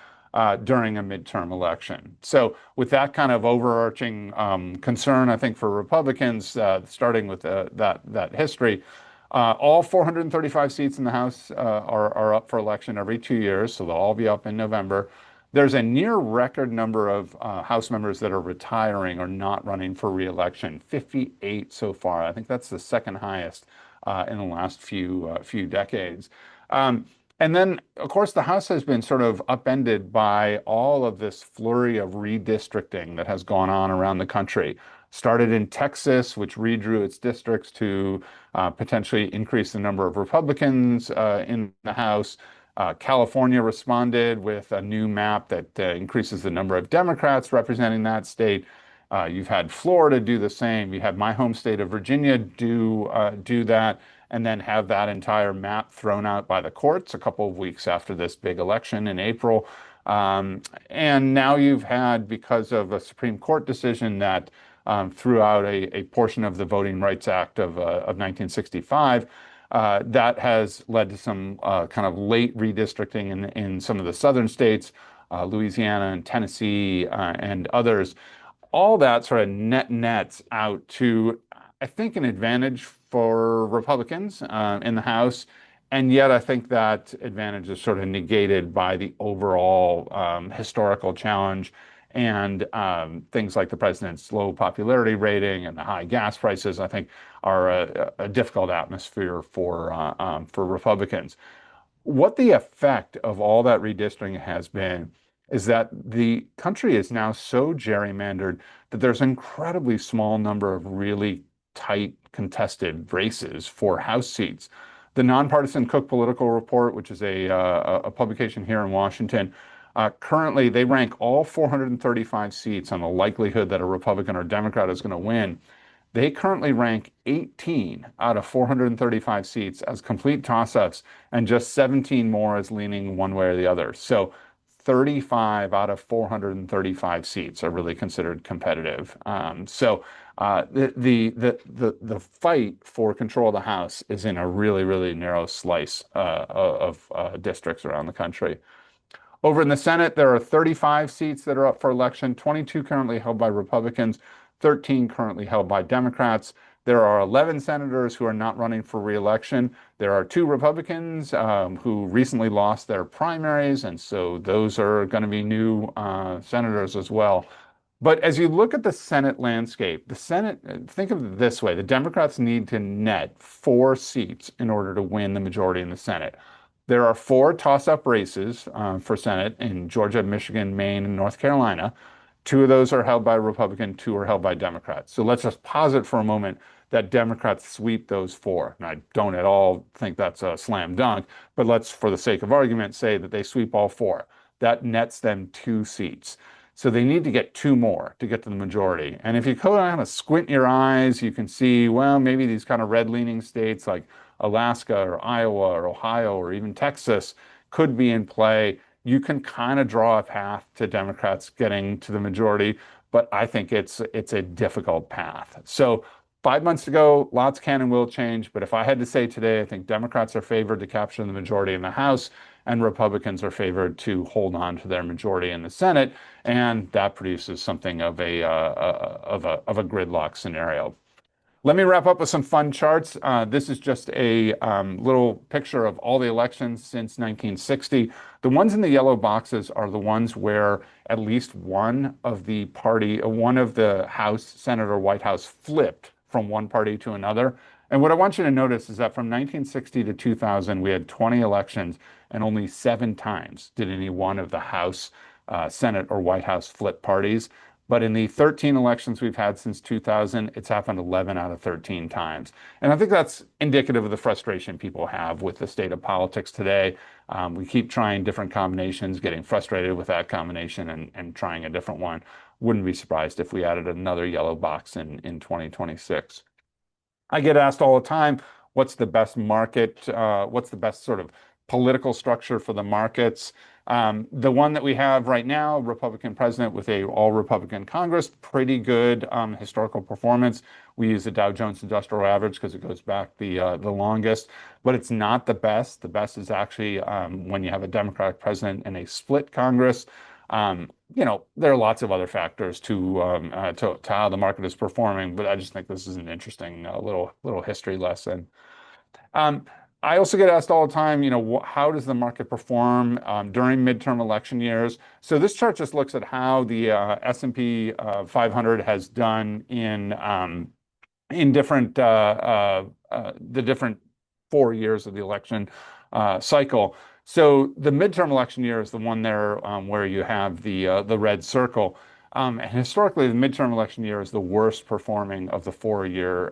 during a midterm election. So with that kind of overarching concern, I think for Republicans, starting with that history, all 435 seats in the House are up for election every 2 years, so they'll all be up in November. There's a near record number of House members that are retiring or not running for re-election, 58 so far. I think that's the second highest in the last few decades. And then, of course, the House has been sort of upended by all of this flurry of redistricting that has gone on around the country. Started in Texas, which redrew its districts to potentially increase the number of Republicans in the House. California responded with a new map that increases the number of Democrats representing that state. You've had Florida do the same. You had my home state of Virginia do that, and then have that entire map thrown out by the courts a couple of weeks after this big election in April. And now you've had, because of a Supreme Court decision that threw out a portion of the Voting Rights Act of 1965, That has led to some kind of late redistricting in some of the southern states, Louisiana and Tennessee and others. All that sort of nets out to, I think, an advantage for Republicans in the House. And yet, I think that advantage is sort of negated by the overall historical challenge and things like the president's low popularity rating and the high gas prices, I think, are a difficult atmosphere for Republicans. What the effect of all that redistricting has been is that the country is now so gerrymandered that there's an incredibly small number of really tight contested races for House seats. The Nonpartisan Cook Political Report, which is a publication here in Washington, currently they rank all 435 seats on the likelihood that a Republican or Democrat is going to win. They currently rank 18 out of 435 seats as complete toss-ups and just 17 more as leaning one way or the other. So 35 out of 435 seats are really considered competitive. The fight for control of the House is in a really narrow slice of districts around the country. Over in the Senate, there are 35 seats that are up for election, 22 currently held by Republicans, 13 currently held by Democrats. There are 11 senators who are not running for reelection. There are two Republicans who recently lost their primaries, and so those are going to be new senators as well. But as you look at the Senate landscape, the Senate, think of it this way, the Democrats need to net 4 seats in order to win the majority in the Senate. There are 4 toss-up races for Senate in Georgia, Michigan, Maine, and North Carolina. 2 of those are held by Republican, 2 are held by Democrats. So let's just posit for a moment that Democrats sweep those 4. And I don't at all think that's a slam dunk, but let's, for the sake of argument, say that they sweep all 4. That nets them 2 seats. So they need to get 2 more to get to the majority. And if you kind of squint your eyes, you can see, well, maybe these kind of red-leaning states like Alaska or Iowa or Ohio or even Texas could be in play. You can kind of draw a path to Democrats getting to the majority, but I think it's a difficult path. So 5 months ago, lots can and will change. But if I had to say today, I think Democrats are favored to capture the majority in the House, and Republicans are favored to hold on to their majority in the Senate, and that produces something of a gridlock scenario. Let me wrap up with some fun charts. This is just a little picture of all the elections since 1960. The ones in the yellow boxes are the ones where at least one of the House, Senate, or White House flipped from one party to another. And what I want you to notice is that from 1960 to 2000, we had 20 elections, and only 7 times did any one of the House, Senate, or White House flip parties. But in the 13 elections we've had since 2000, it's happened 11 out of 13 times. And I think that's indicative of the frustration people have with the state of politics today. We keep trying different combinations, getting frustrated with that combination and trying a different one. Wouldn't be surprised if we added another yellow box in 2026. I get asked all the time, what's the best market? What's the best sort of political structure for the markets? The one that we have right now, Republican president with a all-Republican Congress, pretty good historical performance. We use the Dow Jones Industrial Average because it goes back the longest, but it's not the best. The best is actually when you have a Democratic president and a split Congress. There are lots of other factors to how the market is performing, but I just think this is an interesting little history lesson. I also get asked all the time, how does the market perform during midterm election years? So this chart just looks at how the S&P 500 has done in different the different 4 years of the election cycle. So the midterm election year is the one there where you have the red circle. And historically, the midterm election year is the worst performing of the 4-year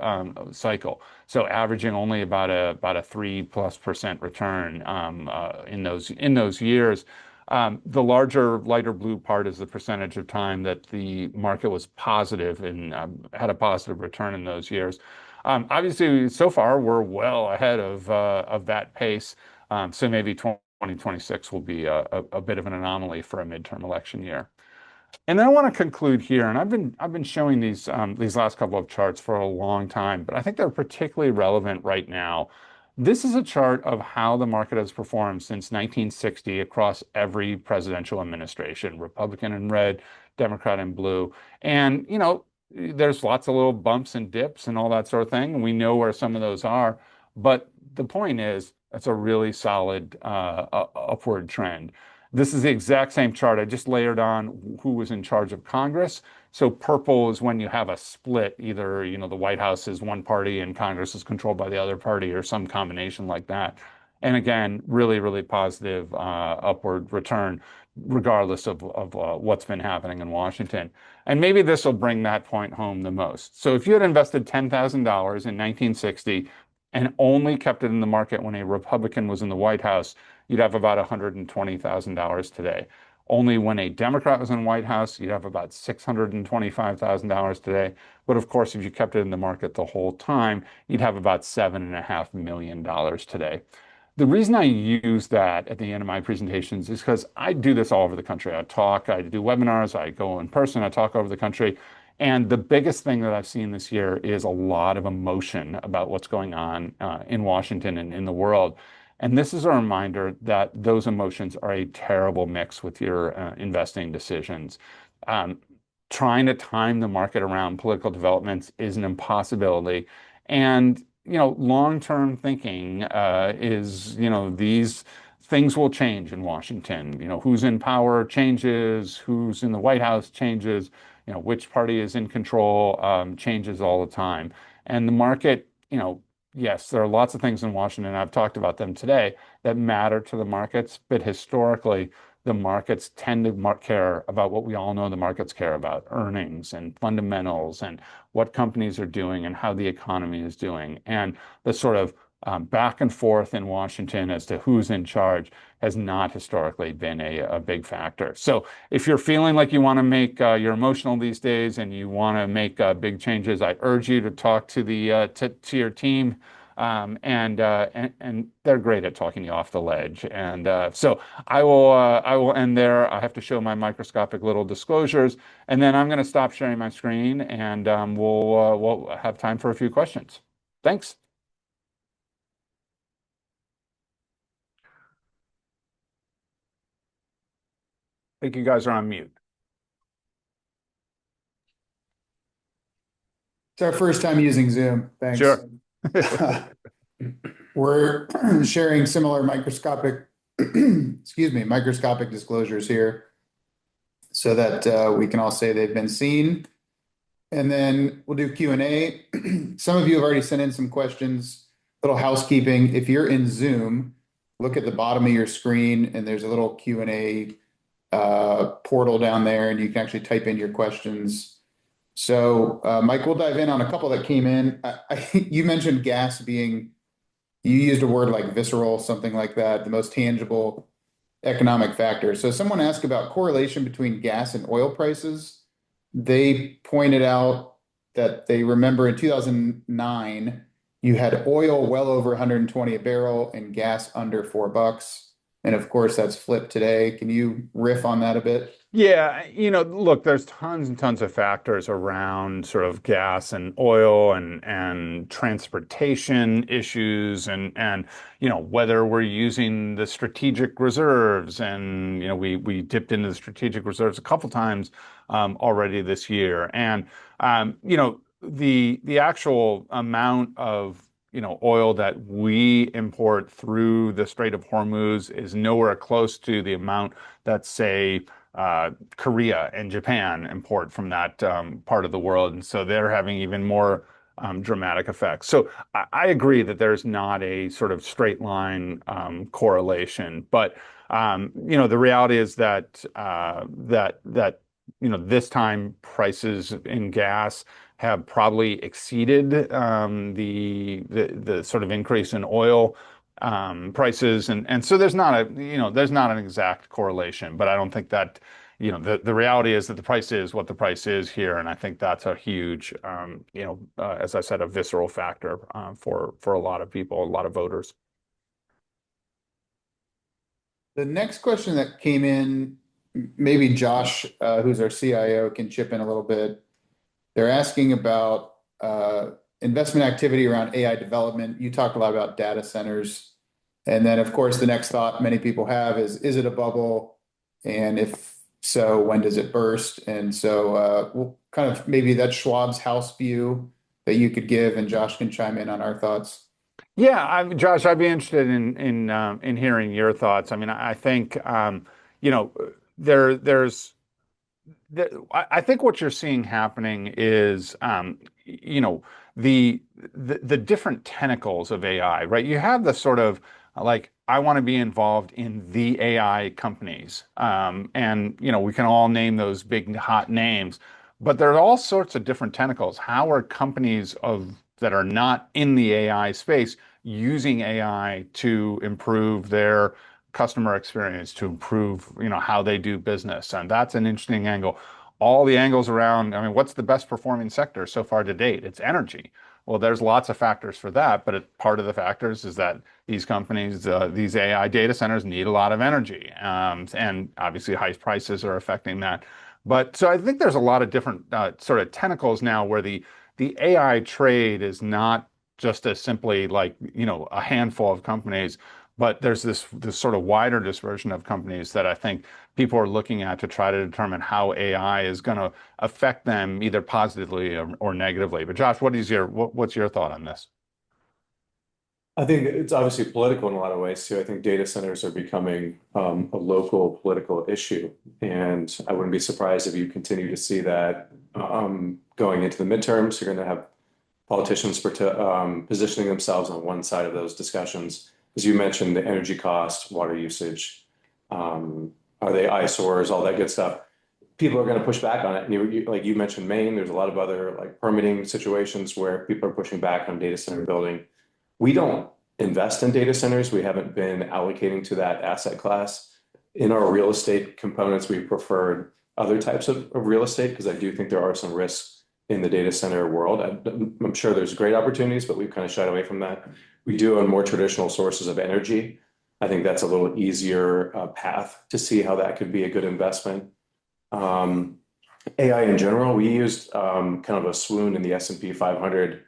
cycle. So averaging only about a 3+% return in those years. The larger, lighter blue part is the percentage of time that the market was positive and had a positive return in those years. Obviously, so far we're well ahead of that pace. So maybe 2026 will be a bit of an anomaly for a midterm election year. And then I want to conclude here, and I've been showing these last couple of charts for a long time, but I think they're particularly relevant right now. This is a chart of how the market has performed since 1960 across every presidential administration, Republican in red, Democrat in blue. And, there's lots of little bumps and dips and all that sort of thing. And we know where some of those are. But the point is, it's a really solid upward trend. This is the exact same chart. I just layered on who was in charge of Congress. So purple is when you have a split, either, the White House is one party and Congress is controlled by the other party or some combination like that. And again, really, really positive upward return, regardless of what's been happening in Washington. And maybe this will bring that point home the most. So if you had invested $10,000 in 1960 and only kept it in the market when a Republican was in the White House, you'd have about $120,000 today. Only when a Democrat was in the White House, you'd have about $625,000 today. But of course, if you kept it in the market the whole time, you'd have about $7.5 million today. The reason I use that at the end of my presentations is because I do this all over the country. I talk, I do webinars, I go in person, I talk over the country. And the biggest thing that I've seen this year is a lot of emotion about what's going on in Washington and in the world. And this is a reminder that those emotions are a terrible mix with your investing decisions. Um, Trying to time the market around political developments is an impossibility. And, long-term thinking is, these things will change in Washington. Who's in power changes, who's in the White House changes, which party is in control changes all the time. And the market, yes, there are lots of things in Washington, I've talked about them today, that matter to the markets, but historically, the markets tend to care about what we all know the markets care about, earnings and fundamentals and what companies are doing and how the economy is doing. And the sort of back and forth in Washington as to who's in charge has not historically been a big factor. So if you're feeling like you want to make you're emotional these days and you want to make big changes, I urge you to talk to the to your team. And they're great at talking you off the ledge. And so I will end there. I have to show my microscopic little disclosures, and then I'm going to stop sharing my screen, and we'll have time for a few questions. Thanks. I think you guys are on mute. It's our first time using Zoom. Thanks. Sure. We're sharing similar microscopic, microscopic disclosures here so that we can all say they've been seen. And then we'll do Q&A. Some of you have already sent in some questions. Little housekeeping. If you're in Zoom, look at the bottom of your screen and there's a little Q&A portal down there, and you can actually type in your questions. So, Mike, we'll dive in on a couple that came in. You mentioned gas being, you used a word like visceral, something like that, the most tangible economic factor. So someone asked about correlation between gas and oil prices. They pointed out that they remember in 2009, you had oil well over 120 a barrel and gas under $4. And of course, that's flipped today. Can you riff on that a bit? Yeah, look, there's tons and tons of factors around sort of gas and oil and transportation issues and whether we're using the strategic reserves, and we dipped into the strategic reserves a couple times already this year. And the actual amount of oil that we import through the Strait of Hormuz is nowhere close to the amount that, say, Korea and Japan import from that part of the world. And so they're having even more dramatic effects. So I agree that there's not a sort of straight line correlation, but the reality is that this time prices in gas have probably exceeded the sort of increase in oil prices, and so there's not an exact correlation, but I don't think that the reality is that the price is what the price is here, and I think that's a huge as I said, a visceral factor for a lot of people, a lot of voters. The next question that came in, maybe Josh, who's our CIO, can chip in a little bit. They're asking about investment activity around AI development. You talked a lot about data centers. And then, of course, the next thought many people have is it a bubble? And if so, when does it burst? And so we'll kind of maybe that's Schwab's house view that you could give, and Josh can chime in on our thoughts. Yeah, Josh, I'd be interested in hearing your thoughts. I mean, I think you know there's I think what you're seeing happening is, you know, the, the different tentacles of AI, right? You have the sort of like, I want to be involved in the AI companies, and we can all name those big hot names, but there are all sorts of different tentacles. How are companies of that are not in the AI space using AI to improve their customer experience, to improve, how they do business? And that's an interesting angle. All the angles around, I mean, what's the best performing sector so far to date? It's energy. Well, there's lots of factors for that, but part of the factors is that these companies, these AI data centers need a lot of energy. And obviously high prices are affecting that. But so I think there's a lot of different sort of tentacles now where the AI trade is not just as simply like, a handful of companies, but there's this sort of wider dispersion of companies that I think people are looking at to try to determine how AI is going to affect them either positively or negatively. But Josh, what's your thought on this? I think it's obviously political in a lot of ways too. I think data centers are becoming a local political issue, and I wouldn't be surprised if you continue to see that going into the midterms. You're going to have politicians positioning themselves on one side of those discussions. As you mentioned, the energy cost, water usage, are they eyesores, all that good stuff. People are going to push back on it. And like you mentioned, Maine, there's a lot of other like permitting situations where people are pushing back on data center building. We don't invest in data centers. We haven't been allocating to that asset class. In our real estate components, we preferred other types of real estate because I do think there are some risks in the data center world. I'm sure there's great opportunities, but we've kind of shied away from that. We do own more traditional sources of energy. I think that's a little easier path to see how that could be a good investment. AI in general, we used kind of a swoon in the S&P 500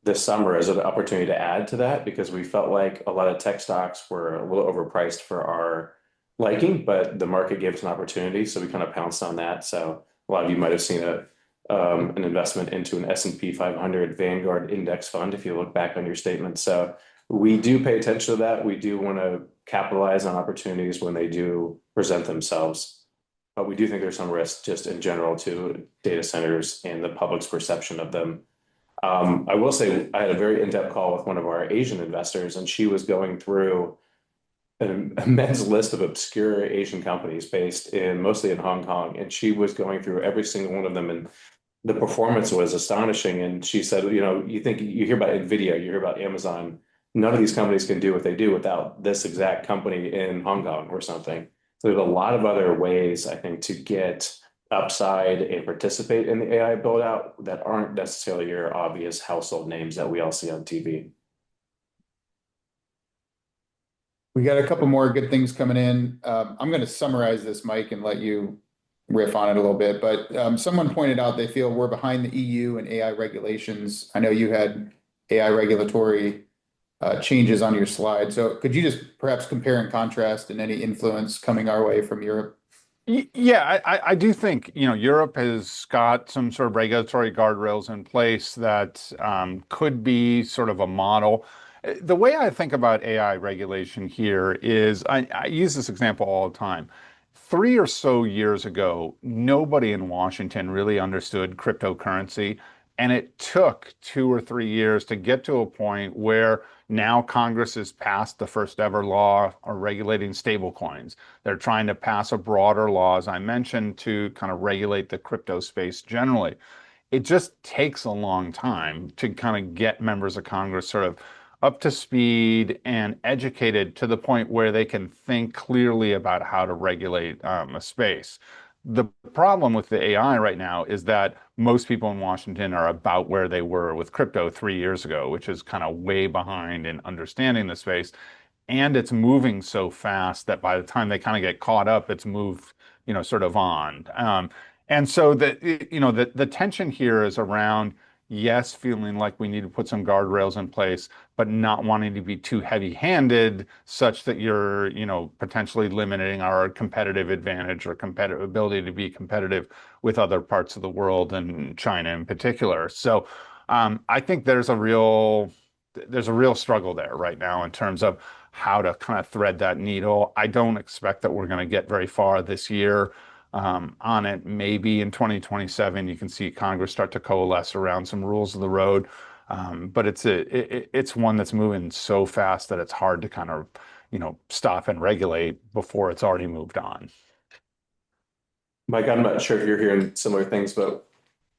this summer as an opportunity to add to that because we felt like a lot of tech stocks were a little overpriced for our liking, but the market gave us an opportunity, so we kind of pounced on that. So a lot of you might have seen an investment into an S&P 500 Vanguard index fund if you look back on your statement. So we do pay attention to that. We do want to capitalize on opportunities when they do present themselves. But we do think there's some risk just in general to data centers and the public's perception of them. I will say I had a very in-depth call with one of our Asian investors, and she was going through an immense list of obscure Asian companies based mostly in Hong Kong. And she was going through every single one of them, and the performance was astonishing. And she said, you hear about NVIDIA, you hear about Amazon. None of these companies can do what they do without this exact company in Hong Kong or something. So there's a lot of other ways, I think, to get upside and participate in the AI build out that aren't necessarily your obvious household names that we all see on TV. We got a couple more good things coming in. I'm going to summarize this, Mike, and let you riff on it a little bit. But someone pointed out they feel we're behind the EU and AI regulations. I know you had AI regulatory changes on your slide. So could you just perhaps compare and contrast and any influence coming our way from Europe? Yeah, I do think, Europe has got some sort of regulatory guardrails in place that could be sort of a model. The way I think about AI regulation here is I use this example all the time. 3 or so years ago, nobody in Washington really understood cryptocurrency. And it took 2 or 3 years to get to a point where now Congress has passed the first ever law regulating stablecoins. They're trying to pass a broader law, as I mentioned, to kind of regulate the crypto space generally. It just takes a long time to kind of get members of Congress sort of up to speed and educated to the point where they can think clearly about how to regulate a space. The problem with the AI right now is that most people in Washington are about where they were with crypto 3 years ago, which is kind of way behind in understanding the space. And it's moving so fast that by the time they kind of get caught up, it's moved, sort of on. And so the tension here is around, yes, feeling like we need to put some guardrails in place, but not wanting to be too heavy-handed such that you're, potentially limiting our competitive advantage or competitive ability to be competitive with other parts of the world and China in particular. So I think there's a real struggle there right now in terms of how to kind of thread that needle. I don't expect that we're going to get very far this year on it. Maybe in 2027, you can see Congress start to coalesce around some rules of the road. But it's one that's moving so fast that it's hard to kind of, stop and regulate before it's already moved on. Mike, I'm not sure if you're hearing similar things, but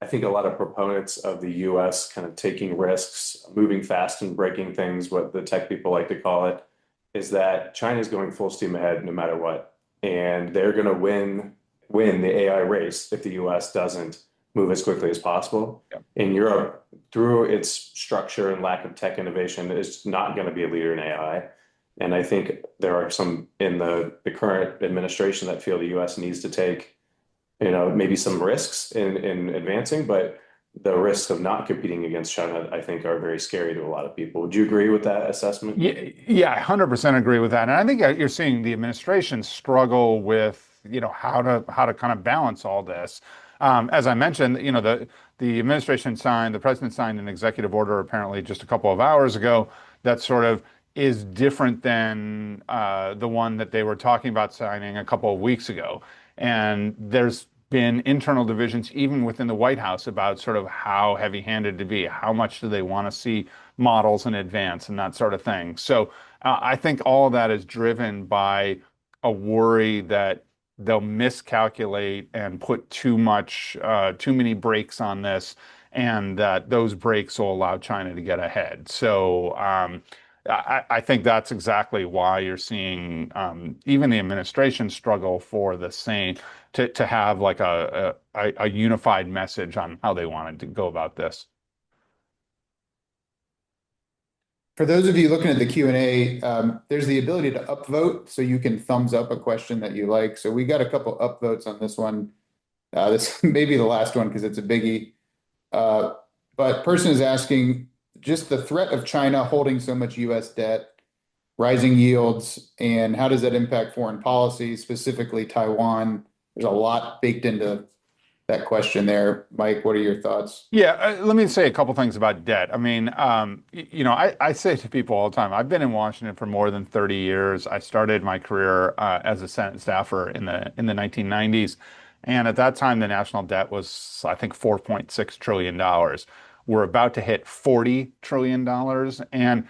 I think a lot of proponents of the US kind of taking risks, moving fast and breaking things, what the tech people like to call it, is that China's going full steam ahead no matter what. And they're going to win the AI race if the US doesn't move as quickly as possible. Yep. In Europe, through its structure and lack of tech innovation, is not going to be a leader in AI. And I think there are some in the current administration that feel the US needs to take maybe some risks in advancing, but the risks of not competing against China, I think, are very scary to a lot of people. Would you agree with that assessment? Yeah, yeah, I 100% agree with that. And I think you're seeing the administration struggle with, how to kind of balance all this. As I mentioned, the the president signed an executive order apparently just a couple of hours ago that sort of is different than the one that they were talking about signing a couple of weeks ago. And there's been internal divisions even within the White House about sort of how heavy-handed to be, how much do they want to see models in advance and that sort of thing. So I think all of that is driven by a worry that they'll miscalculate and put too many brakes on this, and that those brakes will allow China to get ahead. So I think that's exactly why you're seeing even the administration struggle for the same to have like a unified message on how they wanted to go about this. For those of you looking at the Q&A, there's the ability to upvote, so you can thumbs up a question that you like. So we got a couple upvotes on this one. This may be the last one because it's a biggie. But person is asking, just the threat of China holding so much US debt, rising yields, and how does that impact foreign policy, specifically Taiwan? There's a lot baked into that question there. Mike, what are your thoughts? Yeah, let me say a couple things about debt. I mean, I say to people all the time, I've been in Washington for more than 30 years. I started my career as a Senate staffer in the 1990s. And at that time, the national debt was, I think, $4.6 trillion. We're about to hit $40 trillion. And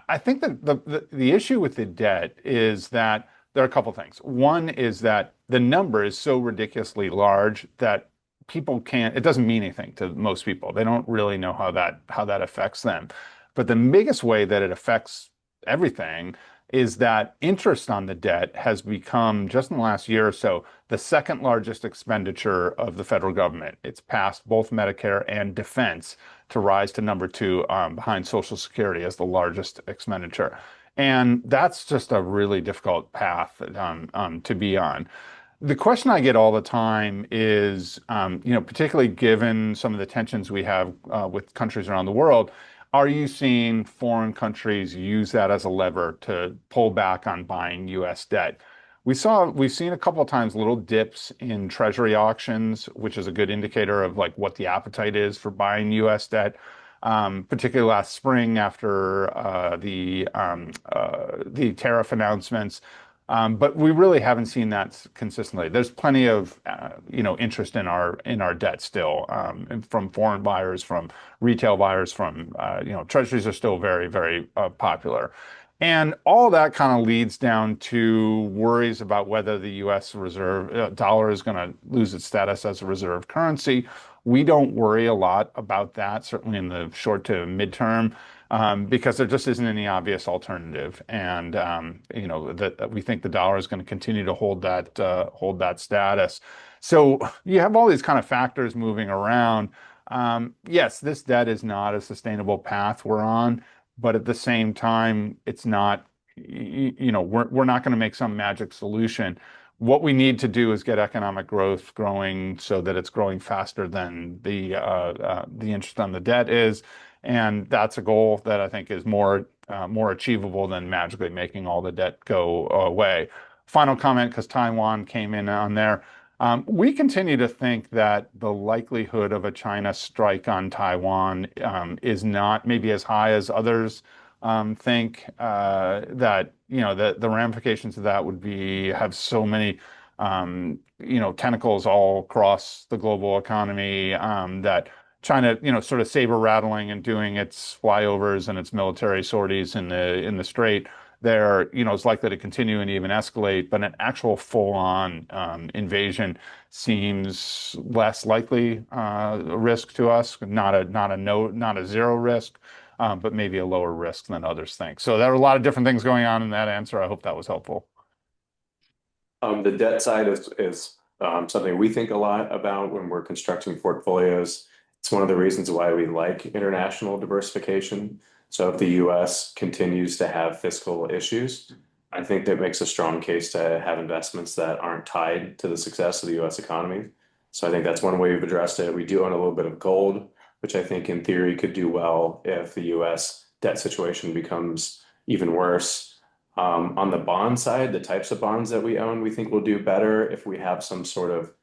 I think that the issue with the debt is that there are a couple things. One is that the number is so ridiculously large that people can't, it doesn't mean anything to most people. They don't really know how that affects them. But the biggest way that it affects everything is that interest on the debt has become, just in the last year or so, the second largest expenditure of the federal government. It's passed both Medicare and defense to rise to number two behind Social Security as the largest expenditure. And that's just a really difficult path to be on. The question I get all the time is, particularly given some of the tensions we have with countries around the world, are you seeing foreign countries use that as a lever to pull back on buying US debt? We've seen a couple of times little dips in treasury auctions, which is a good indicator of like what the appetite is for buying US debt. Particularly last spring after the tariff announcements. But we really haven't seen that consistently. There's plenty of interest in our debt still, from foreign buyers, from retail buyers, from treasuries are still very, very popular. And all that kind of leads down to worries about whether the U.S. reserve dollar is going to lose its status as a reserve currency. We don't worry a lot about that, certainly in the short to midterm, because there just isn't any obvious alternative. And that we think the dollar is going to continue to hold that status. So you have all these kind of factors moving around. Yes, this debt is not a sustainable path we're on, but at the same time, it's not, we're not going to make some magic solution. what we need to do is get economic growth growing so that it's growing faster than the interest on the debt is. And that's a goal that I think is more achievable than magically making all the debt go away. Final comment, because Taiwan came in on there. We continue to think that the likelihood of a China strike on Taiwan is not maybe as high as others think. That the ramifications of that would have so many tentacles all across the global economy, that China, sort of saber rattling and doing its flyovers and its military sorties in the Strait there, is likely to continue and even escalate. But an actual full-on invasion seems less likely risk to us. Not a zero risk, but maybe a lower risk than others think. So there are a lot of different things going on in that answer. I hope that was helpful. The debt side is something we think a lot about when we're constructing portfolios. It's one of the reasons why we like international diversification. So if the US continues to have fiscal issues, I think that makes a strong case to have investments that aren't tied to the success of the US economy. So I think that's one way we've addressed it. We do own a little bit of gold, which I think in theory could do well if the US debt situation becomes even worse. On the bond side, the types of bonds that we own, we think will do better if we have some sort of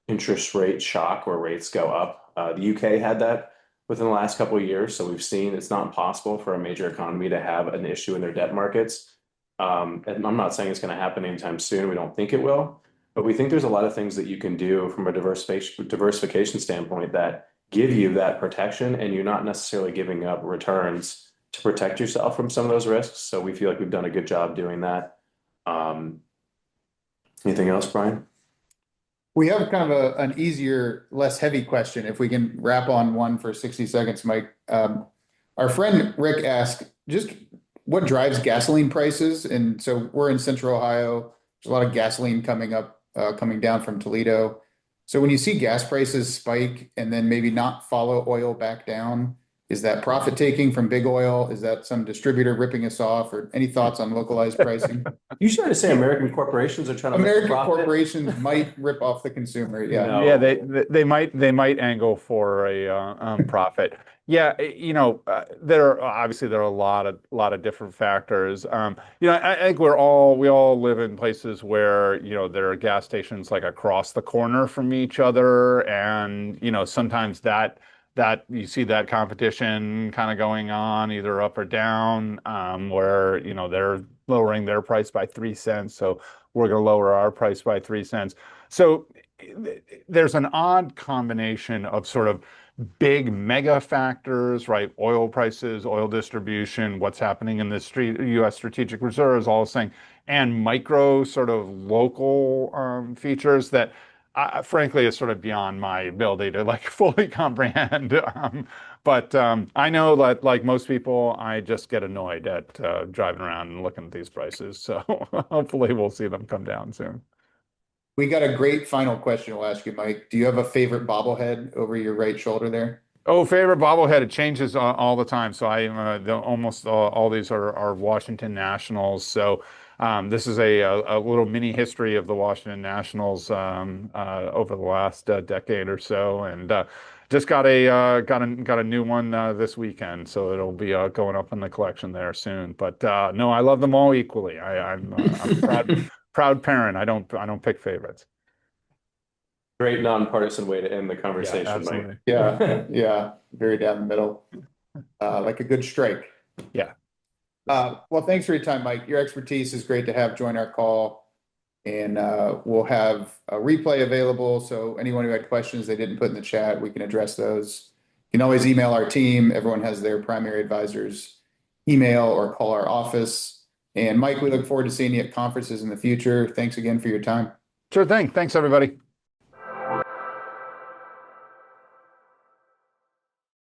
interest rate shock where rates go up. The UK had that within the last couple of years, so we've seen it's not possible for a major economy to have an issue in their debt markets. And I'm not saying it's going to happen anytime soon. We don't think it will, but we think there's a lot of things that you can do from a diversification standpoint that give you that protection, and you're not necessarily giving up returns to protect yourself from some of those risks. So we feel like we've done a good job doing that. Anything else, Brian? We have kind of an easier, less heavy question. If we can wrap on one for 60 seconds, Mike. Our friend Rick asked just what drives gasoline prices. And so we're in Central Ohio. There's a lot of gasoline coming down from Toledo. So when you see gas prices spike and then maybe not follow oil back down, is that profit taking from big oil? Is that some distributor ripping us off? Or any thoughts on localized pricing? You started to say American corporations are trying to make American profit? Corporations might rip off the consumer. Yeah. No. Yeah, they might angle for a profit. Yeah, there are a lot of different factors. I think we all live in places where there are gas stations like across the corner from each other, and sometimes that you see that competition kind of going on either up or down, where they're lowering their price by 3 cents, so we're going to lower our price by 3 cents. So there's an odd combination of sort of big mega factors, right? Oil prices, oil distribution, what's happening in the U.S. strategic reserves, all this thing, and micro sort of local features that frankly is sort of beyond my ability to like fully comprehend. But I know that like most people, I just get annoyed at driving around and looking at these prices. So hopefully we'll see them come down soon. We got a great final question we'll ask you, Mike. Do you have a favorite bobblehead over your right shoulder there? Oh, favorite bobblehead. It changes all the time. So almost all these are Washington Nationals. So this is a little mini history of the Washington Nationals over the last decade or so, and just got a new one this weekend. So it'll be going up in the collection there soon. But no, I love them all equally. I'm a proud parent. I don't pick favorites. Great nonpartisan way to end the Yeah, conversation, Mike. absolutely. Yeah, very down the middle. Like a good strike. Yeah. Well, thanks for your time, Mike. Your expertise is great to have join our call. And we'll have a replay available. So anyone who had questions they didn't put in the chat, we can address those. You can always email our team. Everyone has their primary advisor's email, or call our office. And Mike, we look forward to seeing you at conferences in the future. Thanks again for your time. Sure thing. Thanks, everybody.